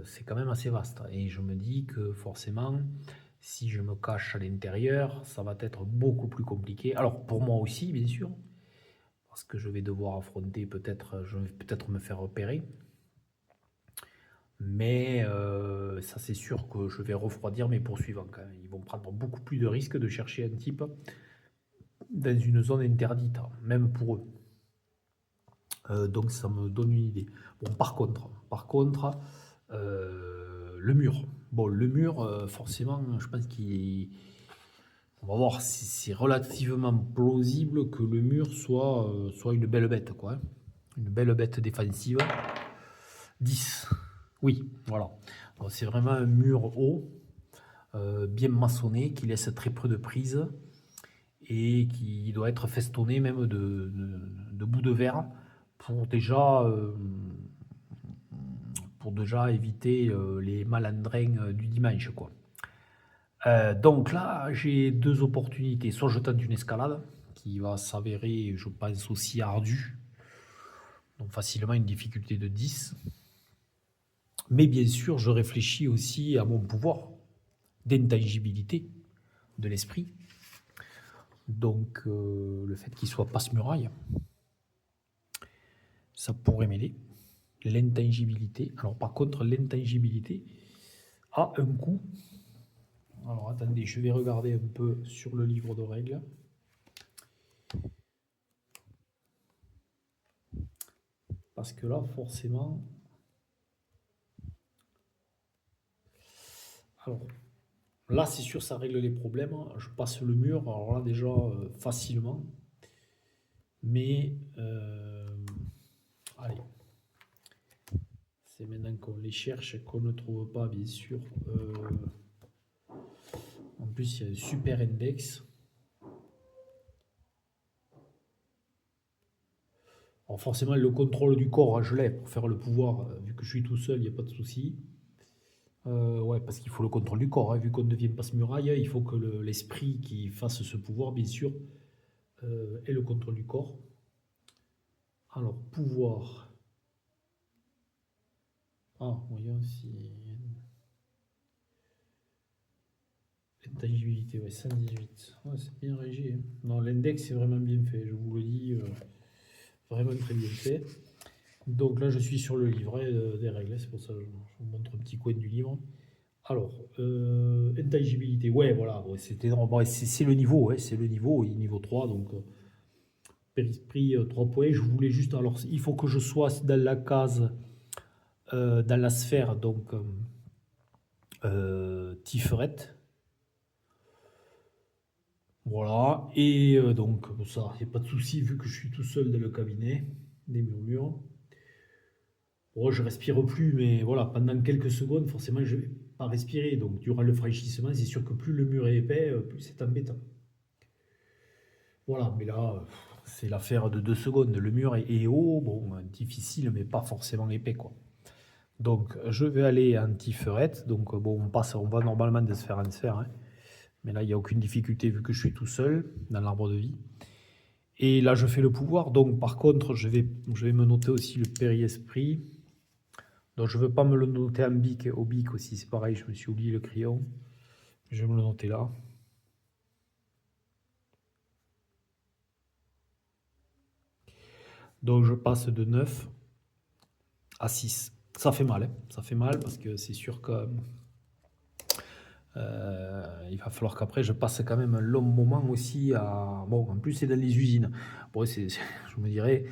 c'est quand même assez vaste. Et je me dis que forcément, si je me cache à l'intérieur, ça va être beaucoup plus compliqué. Alors, pour moi aussi, bien sûr, parce que je vais devoir affronter peut-être, je vais peut-être me faire repérer. Mais ça, c'est sûr que je vais refroidir mes poursuivants quand même. Ils vont prendre beaucoup plus de risques de chercher un type dans une zone interdite, même pour eux. Donc ça me donne une idée. Bon, par contre, le mur. Bon, le mur, forcément, je pense on va voir, c'est relativement plausible que le mur soit une belle bête, quoi, hein. Une belle bête défensive. 10. Oui, voilà. C'est vraiment un mur haut, bien maçonné, qui laisse très peu de prise et qui doit être festonné même de bouts de verre pour déjà, éviter les malandrins du dimanche, quoi. Donc là, j'ai deux opportunités. Soit je tente une escalade, qui va s'avérer, je pense, aussi ardue, donc facilement une difficulté de 10. Mais bien sûr, je réfléchis aussi à mon pouvoir d'intangibilité de l'esprit. Donc, le fait qu'il soit passe-muraille, ça pourrait m'aider. L'intangibilité. Alors, par contre, l'intangibilité a un coût. Alors, attendez, je vais regarder un peu sur le livre de règles. Parce que là, forcément... Alors, là, c'est sûr, ça règle les problèmes. Je passe le mur, alors là, déjà, facilement. Mais, allez, c'est maintenant qu'on les cherche, qu'on ne trouve pas, bien sûr. En plus, il y a un super index. Alors forcément, le contrôle du corps, je l'ai pour faire le pouvoir. Vu que je suis tout seul, il n'y a pas de souci. Ouais, parce qu'il faut le contrôle du corps, hein. Vu qu'on ne devient pas ce muraille, il faut que l'esprit qui fasse ce pouvoir, bien sûr, ait le contrôle du corps. Alors, pouvoir. Ah, voyons si... Intangibilité, ouais, 118. Ouais, c'est bien régi, hein. Non, l'index est vraiment bien fait, je vous le dis. Vraiment très bien fait. Donc là, je suis sur le livret des règles, c'est pour ça que je vous montre un petit coin du livre. Alors, intangibilité, ouais, voilà, ouais, c'était bon, c'est le niveau, ouais, c'est le niveau, niveau 3, donc périsprit 3 points. Je voulais juste, alors, il faut que je sois dans la case, dans la sphère, donc Tiferet. Voilà, et donc ça, il n'y a pas de souci vu que je suis tout seul dans le cabinet des murmures. Bon, je respire plus, mais voilà, pendant quelques secondes, forcément, je ne vais pas respirer. Donc, durant le franchissement, c'est sûr que plus le mur est épais, plus c'est embêtant. Voilà, mais là, c'est l'affaire de 2 secondes. Le mur est haut, bon, difficile, mais pas forcément épais, quoi. Donc, je vais aller anti-feurette. Donc, bon, on va normalement de sphère en sphère, hein. Mais là, il n'y a aucune difficulté vu que je suis tout seul dans l'arbre de vie. Et là, je fais le pouvoir. Donc, par contre, je vais me noter aussi le péri-esprit. Donc, je ne veux pas me le noter en bic, au bic aussi, c'est pareil, je me suis oublié le crayon. Je vais me le noter là. Donc, je passe de 9 à 6. Ça fait mal, hein. Ça fait mal parce que c'est sûr que il va falloir qu'après, je passe quand même un long moment aussi à... Bon, en plus, c'est dans les usines. Bon, je me dirais,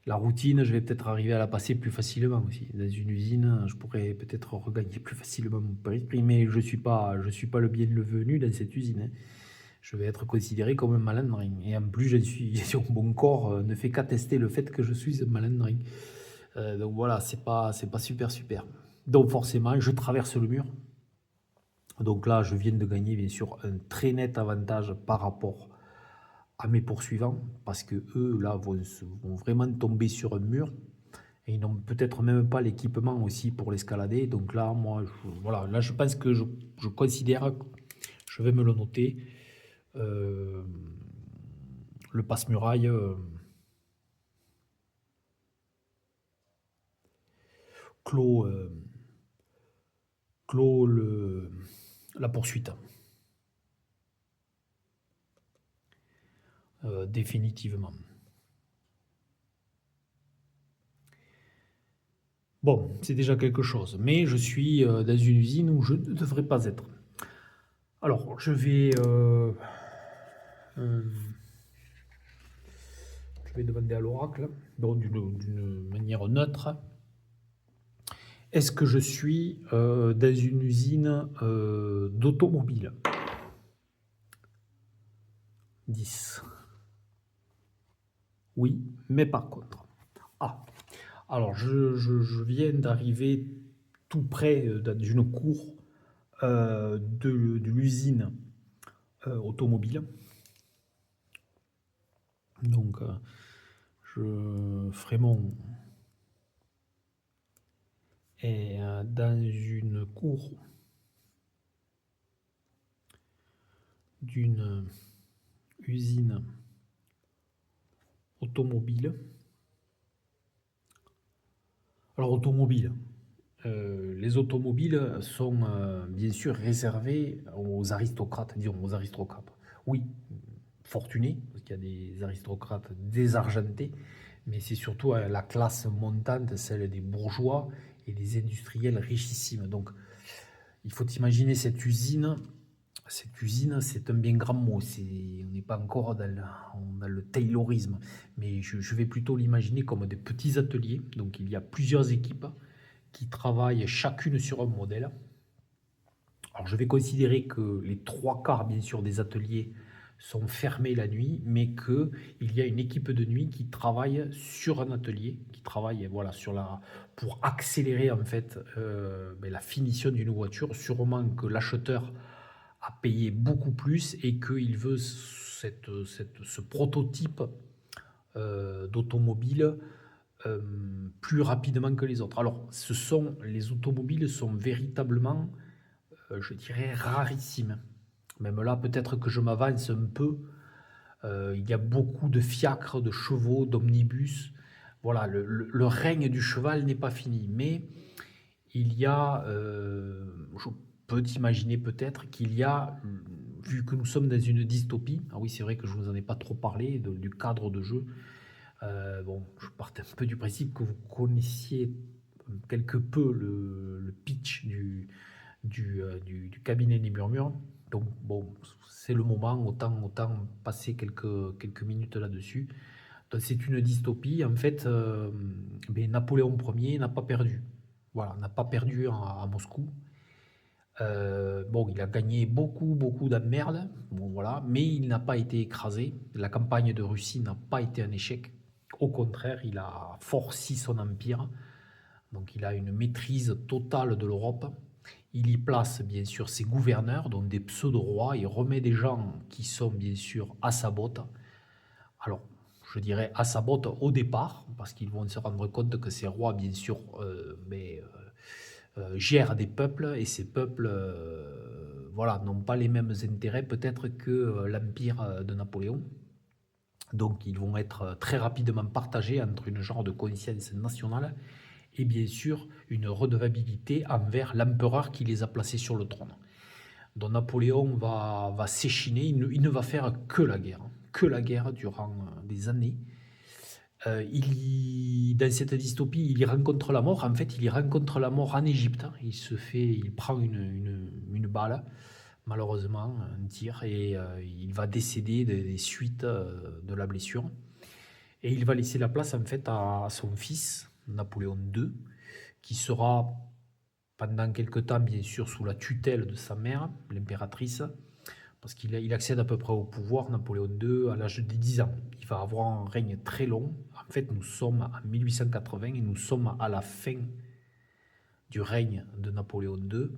la routine, je vais peut-être arriver à la passer plus facilement aussi. Dans une usine, je pourrais peut-être regagner plus facilement mon périsprit, mais je suis pas le bienvenu dans cette usine, hein. Je vais être considéré comme un malandrin. Et en plus, mon corps ne fait qu'attester le fait que je suis un malandrin. Donc voilà, c'est pas super super. Donc forcément, je traverse le mur. Donc là, je viens de gagner, bien sûr, un très net avantage par rapport à mes poursuivants, parce que eux, là, vont vraiment tomber sur un mur, et ils n'ont peut-être même pas l'équipement aussi pour l'escalader. Donc là, moi, voilà, là, je pense que je considère, je vais me le noter, euh, le passe-muraille clôt, clôt la poursuite, définitivement. Bon, c'est déjà quelque chose, mais je suis dans une usine où je ne devrais pas être. Alors, euh, je vais demander à l'oracle, donc d'une manière neutre, est-ce que je suis dans une usine d'automobile? 10. Oui, mais par contre. Ah, alors je viens d'arriver tout près d'une cour de l'usine automobile. Donc, je ferai mon... Et dans une cour d'une usine automobile. Alors, automobile. Les automobiles sont bien sûr réservés aux aristocrates, disons aux aristocrates. Oui, fortunés, parce qu'il y a des aristocrates désargentés, mais c'est surtout la classe montante, celle des bourgeois et des industriels richissimes. Donc, il faut imaginer cette usine. Cette usine, c'est un bien grand mot. On n'est pas encore dans le taylorisme, mais je vais plutôt l'imaginer comme des petits ateliers. Donc, il y a plusieurs équipes qui travaillent chacune sur un modèle. Alors, je vais considérer que les trois quarts, bien sûr, des ateliers sont fermés la nuit, mais qu'il y a une équipe de nuit qui travaille sur un atelier, qui travaille voilà, pour accélérer en fait la finition d'une voiture. Sûrement que l'acheteur a payé beaucoup plus et qu'il veut ce prototype d'automobile euh, plus rapidement que les autres. Alors, les automobiles sont véritablement, je dirais, rarissimes. Même là, peut-être que je m'avance un peu. Il y a beaucoup de fiacres, de chevaux, d'omnibus. Voilà, le règne du cheval n'est pas fini. Mais il y a, je peux imaginer peut-être qu'il y a, vu que nous sommes dans une dystopie, ah oui, c'est vrai que je ne vous en ai pas trop parlé du cadre de jeu. Bon, je partais un peu du principe que vous connaissiez quelque peu le pitch du cabinet des murmures. Donc, bon, c'est le moment, autant passer quelques minutes là-dessus. Donc, c'est une dystopie. En fait, Napoléon Ier n'a pas perdu. Voilà, n'a pas perdu à Moscou. Bon, il a gagné beaucoup d'emmerdes, bon, voilà, mais il n'a pas été écrasé. La campagne de Russie n'a pas été un échec. Au contraire, il a forci son empire. Donc, il a une maîtrise totale de l'Europe. Il y place bien sûr ses gouverneurs, donc des pseudo-rois. Il remet des gens qui sont bien sûr à sa botte. Alors, je dirais à sa botte au départ, parce qu'ils vont se rendre compte que ces rois, bien sûr, gèrent des peuples, et ces peuples voilà, n'ont pas les mêmes intérêts peut-être que l'empire de Napoléon. Donc ils vont être très rapidement partagés entre une genre de conscience nationale et bien sûr une redevabilité envers l'empereur qui les a placés sur le trône. Donc Napoléon va s'échiner, il ne va faire que la guerre durant des années. Dans cette dystopie, il y rencontre la mort. En fait, il y rencontre la mort en Égypte. Il prend une balle, malheureusement, un tir, et il va décéder des suites de la blessure. Et il va laisser la place en fait à son fils, Napoléon II, qui sera pendant quelque temps, bien sûr, sous la tutelle de sa mère, l'impératrice, parce qu'il accède à peu près au pouvoir, Napoléon II, à l'âge de 10 ans. Il va avoir un règne très long. En fait, nous sommes en 1880 et nous sommes à la fin du règne de Napoléon II.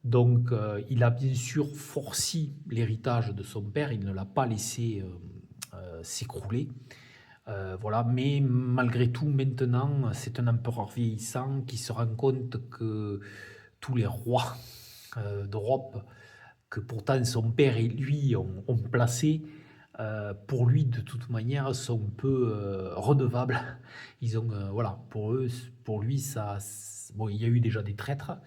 Donc, il a bien sûr forci l'héritage de son père, il ne l'a pas laissé s'écrouler. Voilà, mais malgré tout, maintenant, c'est un empereur vieillissant qui se rend compte que tous les rois d'Europe, que pourtant son père et lui ont placé, pour lui, de toute manière, sont peu redevables. Ils ont, voilà, pour eux, pour lui, ça, bon, il y a eu déjà des traîtres.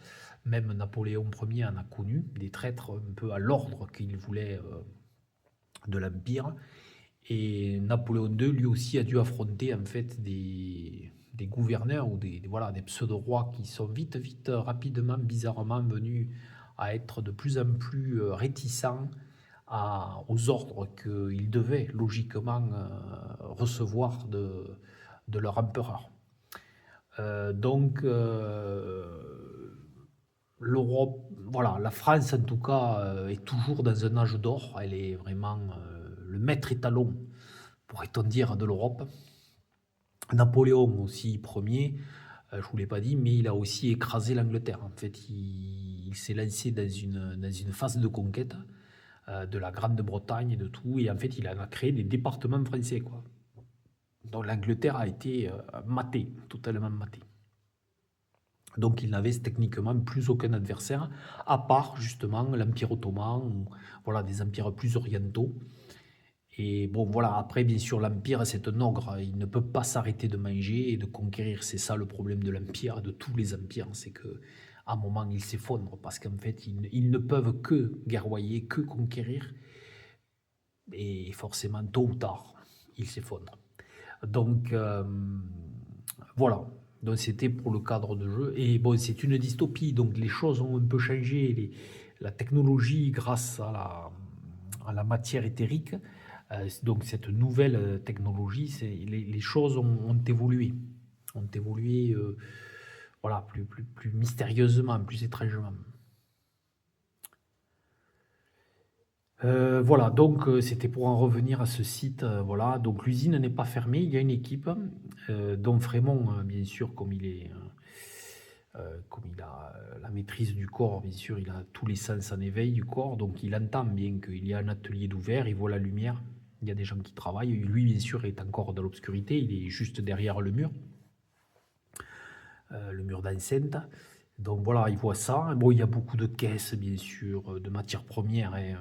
Même Napoléon Ier en a connu, des traîtres un peu à l'ordre qu'il voulait de l'Empire. Et Napoléon II, lui aussi, a dû affronter en fait des gouverneurs ou voilà, des pseudo-rois qui sont vite, rapidement, bizarrement venus à être de plus en plus réticents aux ordres qu'ils devaient logiquement recevoir de leur empereur. Donc, l'Europe, voilà, la France en tout cas est toujours dans un âge d'or. Elle est vraiment le maître étalon, pourrait-on dire, de l'Europe. Napoléon aussi, premier, je ne vous l'ai pas dit, mais il a aussi écrasé l'Angleterre. En fait, il s'est lancé dans une phase de conquête de la Grande-Bretagne et de tout. Et en fait, il a créé des départements français, quoi. Donc l'Angleterre a été matée, totalement matée. Donc il n'avait techniquement plus aucun adversaire, à part justement l'Empire ottoman, ou voilà, des empires plus orientaux. Et bon, voilà, après, bien sûr, l'Empire, c'est un ogre. Il ne peut pas s'arrêter de manger et de conquérir. C'est ça le problème de l'Empire, de tous les empires. C'est qu'à un moment, ils s'effondrent parce qu'en fait, ils ne peuvent que guerroyer, que conquérir. Et forcément, tôt ou tard, ils s'effondrent. Donc, voilà. Donc, c'était pour le cadre de jeu. Et bon, c'est une dystopie. Donc, les choses ont un peu changé. La technologie, grâce à la matière éthérique, donc cette nouvelle technologie, les choses ont évolué. Ont évolué voilà, plus mystérieusement, plus étrangement. Voilà, donc c'était pour en revenir à ce site. Voilà, donc l'usine n'est pas fermée, il y a une équipe, dont Frémont, bien sûr, comme il a la maîtrise du corps, bien sûr, il a tous les sens en éveil du corps, donc il entend bien qu'il y a un atelier d'ouvert, il voit la lumière, il y a des gens qui travaillent. Lui, bien sûr, est encore dans l'obscurité, il est juste derrière le mur d'enceinte. Donc voilà, il voit ça. Bon, il y a beaucoup de caisses, bien sûr, de matières premières, hein,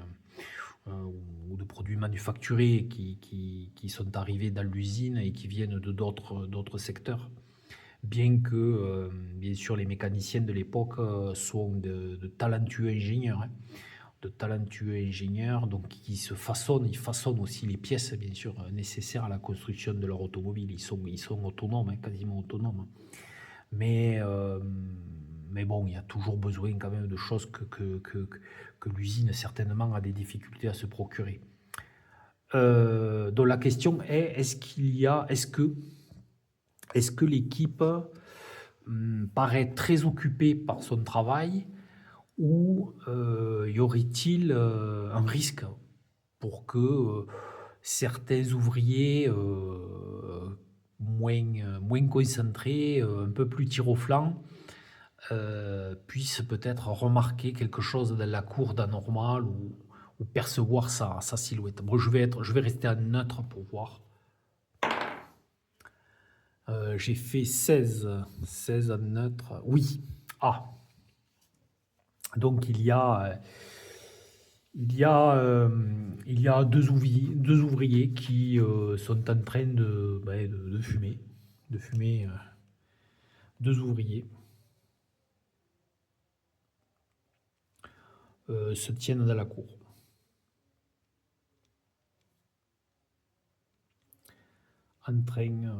ou de produits manufacturés qui sont arrivés dans l'usine et qui viennent de d'autres secteurs. Bien que, bien sûr, les mécaniciens de l'époque sont de talentueux ingénieurs, hein, de talentueux ingénieurs, donc ils façonnent aussi les pièces, bien sûr, nécessaires à la construction de leur automobile. Ils sont autonomes, hein, quasiment autonomes. Mais, euh, mais bon, il y a toujours besoin quand même de choses que l'usine certainement a des difficultés à se procurer. Donc la question est, est-ce que l'équipe paraît très occupée par son travail, ou y aurait-il un risque pour que certains ouvriers moins concentrés, un peu plus tir au flanc, puissent peut-être remarquer quelque chose dans la cour d'anormal, ou percevoir sa silhouette. Bon, je vais rester en neutre pour voir. J'ai fait 16 en neutre. Oui. Ah. Donc il y a deux ouvriers qui sont en train de fumer. De fumer. Deux ouvriers se tiennent dans la cour, en train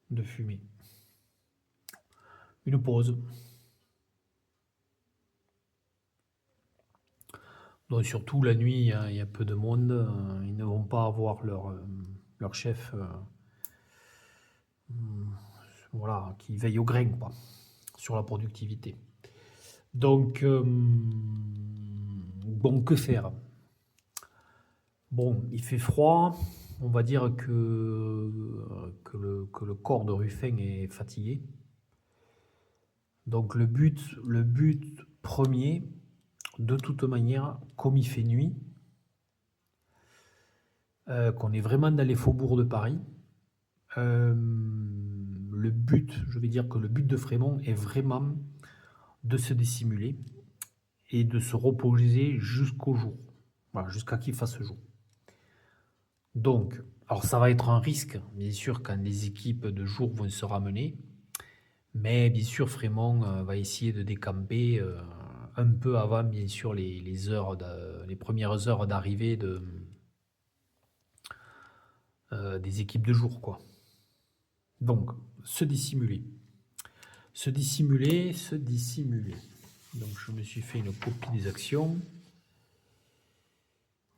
de fumer. Une pause. Donc surtout la nuit, il y a peu de monde. Ils ne vont pas avoir leur chef, voilà, qui veille au grain, quoi, sur la productivité. Donc, bon, que faire? Bon, il fait froid. On va dire que le corps de Ruffin est fatigué. Donc le but premier, de toute manière, comme il fait nuit, qu'on est vraiment dans les faubourgs de Paris, le but, je vais dire que le but de Frémont est vraiment de se dissimuler et de se reposer jusqu'au jour. Voilà, jusqu'à qu'il fasse jour. Donc, alors ça va être un risque, bien sûr, quand les équipes de jour vont se ramener. Mais bien sûr, Frémont va essayer de décamper un peu avant, bien sûr, les premières heures d'arrivée des équipes de jour, quoi. Donc, se dissimuler. Se dissimuler, se dissimuler. Donc, je me suis fait une copie des actions.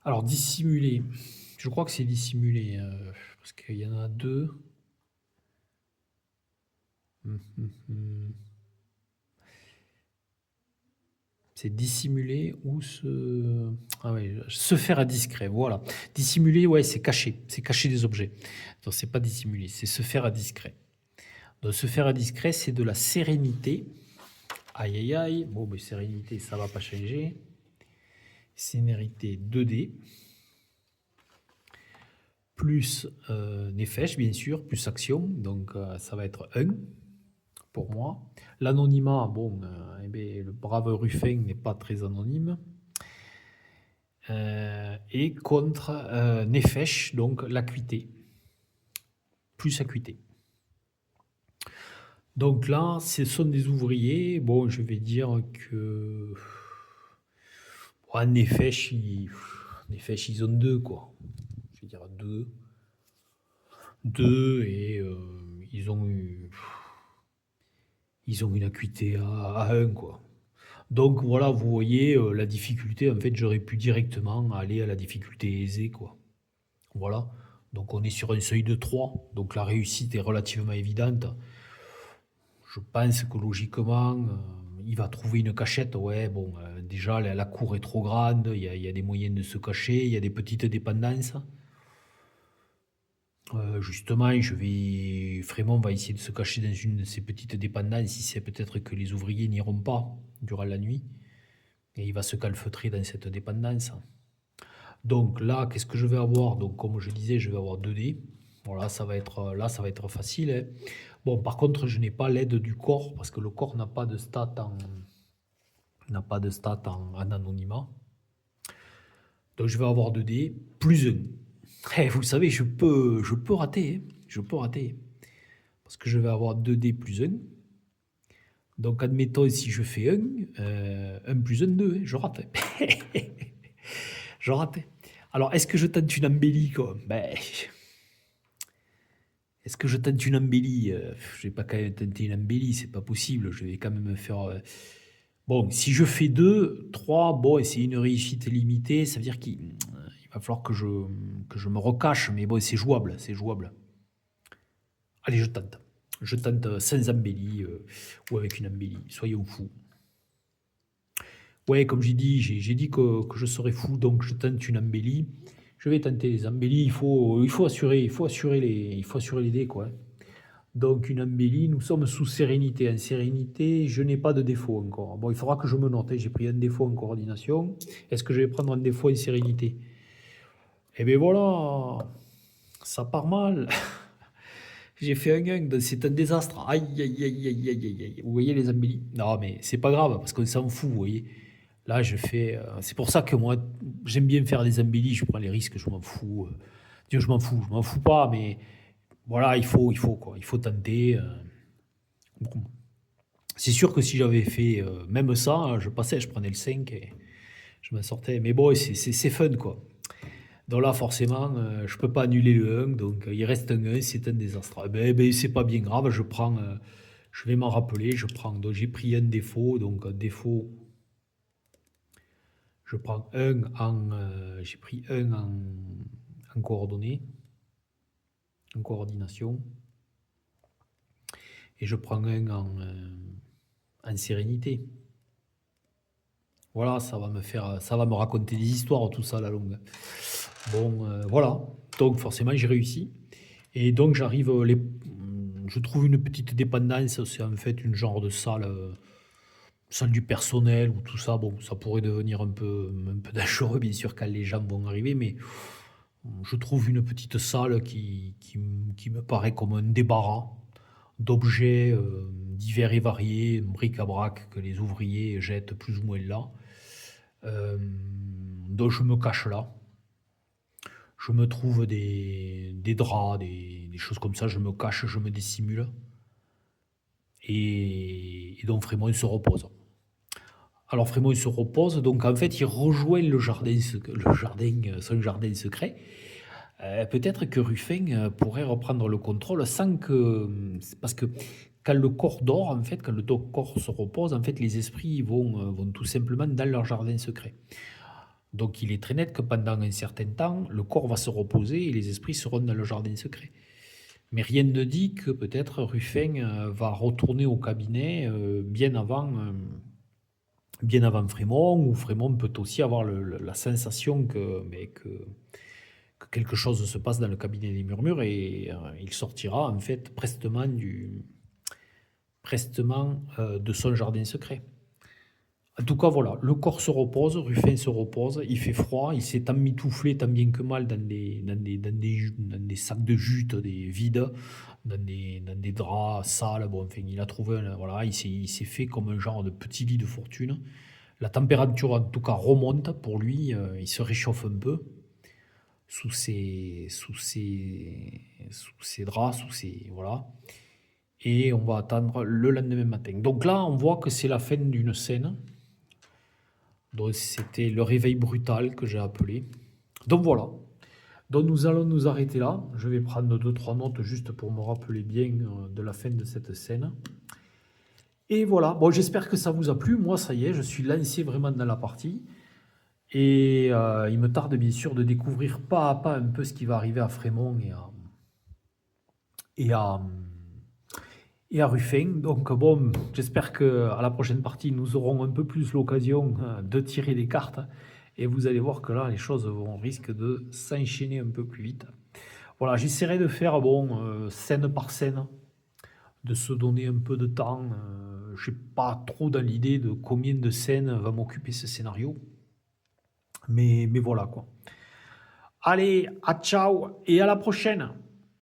Alors, dissimuler. Je crois que c'est dissimuler, parce qu'il y en a deux. C'est dissimuler ou se... Ah ouais, se faire discret, voilà. Dissimuler, ouais, c'est cacher des objets. Donc, c'est pas dissimuler, c'est se faire discret. Donc, se faire discret, c'est de la sérénité. Aïe, aïe, aïe. Bon, mais sérénité, ça va pas changer. Sérénité 2D. Plus Nefesh, bien sûr, plus action. Donc, ça va être 1 pour moi. L'anonymat, bon, eh bien, le brave Ruffin n'est pas très anonyme. Et contre Nefesh, donc l'acuité. Plus acuité. Donc là, ce sont des ouvriers. Bon, je vais dire que... Ouais, Nefesh, ils ont 2, quoi. Je vais dire 2. 2 et ils ont une acuité à 1, quoi. Donc voilà, vous voyez la difficulté. En fait, j'aurais pu directement aller à la difficulté aisée, quoi. Voilà. Donc on est sur un seuil de 3. Donc la réussite est relativement évidente. Je pense que logiquement, il va trouver une cachette. Ouais, bon, déjà, la cour est trop grande. Il y a des moyens de se cacher. Il y a des petites dépendances. Justement, Frémont va essayer de se cacher dans une de ces petites dépendances. Si c'est peut-être que les ouvriers n'iront pas durant la nuit. Et il va se calfeutrer dans cette dépendance. Donc là, qu'est-ce que je vais avoir? Donc comme je disais, je vais avoir 2 dés. Voilà, là, ça va être facile, hein. Bon, par contre, je n'ai pas l'aide du corps parce que le corps n'a pas de stats en anonymat. Donc je vais avoir 2 dés plus 1. Eh, vous savez, je peux rater, hein. Je peux rater. Parce que je vais avoir 2 dés plus 1. Donc admettons, si je fais 1 plus 1, 2, hein, je rate. Je rate. Alors, est-ce que je tente une embellie, quoi? Ben, est-ce que je tente une embellie? Je vais pas quand même tenter une embellie, c'est pas possible. Je vais quand même me faire. Bon, si je fais 2, 3, bon, et c'est une réussite limitée, ça veut dire qu'il va falloir que je me recache, mais bon, c'est jouable, c'est jouable. Allez, je tente. Je tente sans embellie ou avec une embellie. Soyons fous. Ouais, comme j'ai dit que je serais fou, donc je tente une embellie. Je vais tenter les embellies. Il faut assurer les dés, quoi. Donc une embellie, nous sommes sous sérénité. En sérénité, je n'ai pas de défaut encore. Bon, il faudra que je me note, hein. J'ai pris un défaut en coordination. Est-ce que je vais prendre un défaut en sérénité? Eh bien voilà, ça part mal. J'ai fait un 1, c'est un désastre. Aïe, aïe, aïe, aïe, aïe, aïe, aïe. Vous voyez les embellies? Non, mais c'est pas grave, parce qu'on s'en fout, vous voyez. Là, c'est pour ça que moi, j'aime bien faire des embellies, je prends les risques, je m'en fous. Dieu, je m'en fous pas, mais voilà, il faut quoi. Il faut tenter. Bon. C'est sûr que si j'avais fait même ça, hein, je passais, je prenais le 5 et je m'en sortais. Mais bon, c'est fun, quoi. Donc là, forcément, je peux pas annuler le 1, donc il reste un 1, c'est un désastre. Ben, c'est pas bien grave, je vais m'en rappeler, donc j'ai pris un défaut, donc un défaut, je prends j'ai pris un en coordonnées, en coordination, et je prends un en sérénité. Voilà, ça va me raconter des histoires, tout ça, à la longue. Bon, voilà. Donc, forcément, j'ai réussi. Et donc, je trouve une petite dépendance, c'est en fait une genre de salle, salle du personnel ou tout ça. Bon, ça pourrait devenir un peu dangereux, bien sûr, quand les gens vont arriver, mais je trouve une petite salle qui me paraît comme un débarras d'objets divers et variés, bric-à-brac que les ouvriers jettent plus ou moins là. Euh, donc je me cache là. Je me trouve des draps, des choses comme ça, je me cache, je me dissimule. Et donc Frémont se repose. Alors Frémont se repose, donc en fait il rejoint son jardin secret. Peut-être que Ruffin pourrait reprendre le contrôle sans que... Parce que quand le corps dort, en fait, quand le corps se repose, en fait les esprits vont tout simplement dans leur jardin secret. Donc il est très net que pendant un certain temps, le corps va se reposer et les esprits seront dans le jardin secret. Mais rien ne dit que peut-être Ruffin va retourner au cabinet bien avant Frémont, ou Frémont peut aussi avoir la sensation que quelque chose se passe dans le cabinet des murmures et il sortira en fait prestement de son jardin secret. En tout cas, voilà, le corps se repose, Ruffin se repose, il fait froid, il s'est emmitouflé tant bien que mal dans des sacs de jute, des vides, dans des draps sales. Bon, enfin, il a trouvé, voilà, il s'est fait comme un genre de petit lit de fortune. La température, en tout cas, remonte pour lui, il se réchauffe un peu sous ses draps, voilà. Et on va attendre le lendemain matin. Donc là, on voit que c'est la fin d'une scène. Donc c'était le réveil brutal que j'ai appelé. Donc voilà. Donc nous allons nous arrêter là. Je vais prendre 2-3 notes juste pour me rappeler bien de la fin de cette scène. Et voilà. Bon, j'espère que ça vous a plu. Moi, ça y est, je suis lancé vraiment dans la partie. Et il me tarde bien sûr de découvrir pas à pas un peu ce qui va arriver à Frémont et à, et à Ruffin. Donc bon, j'espère qu'à la prochaine partie, nous aurons un peu plus l'occasion de tirer des cartes. Et vous allez voir que là, les choses risquent de s'enchaîner un peu plus vite. Voilà, j'essaierai de faire, bon, scène par scène, de se donner un peu de temps. Je n'ai pas trop dans l'idée de combien de scènes va m'occuper ce scénario. Mais voilà quoi. Allez, à ciao et à la prochaine.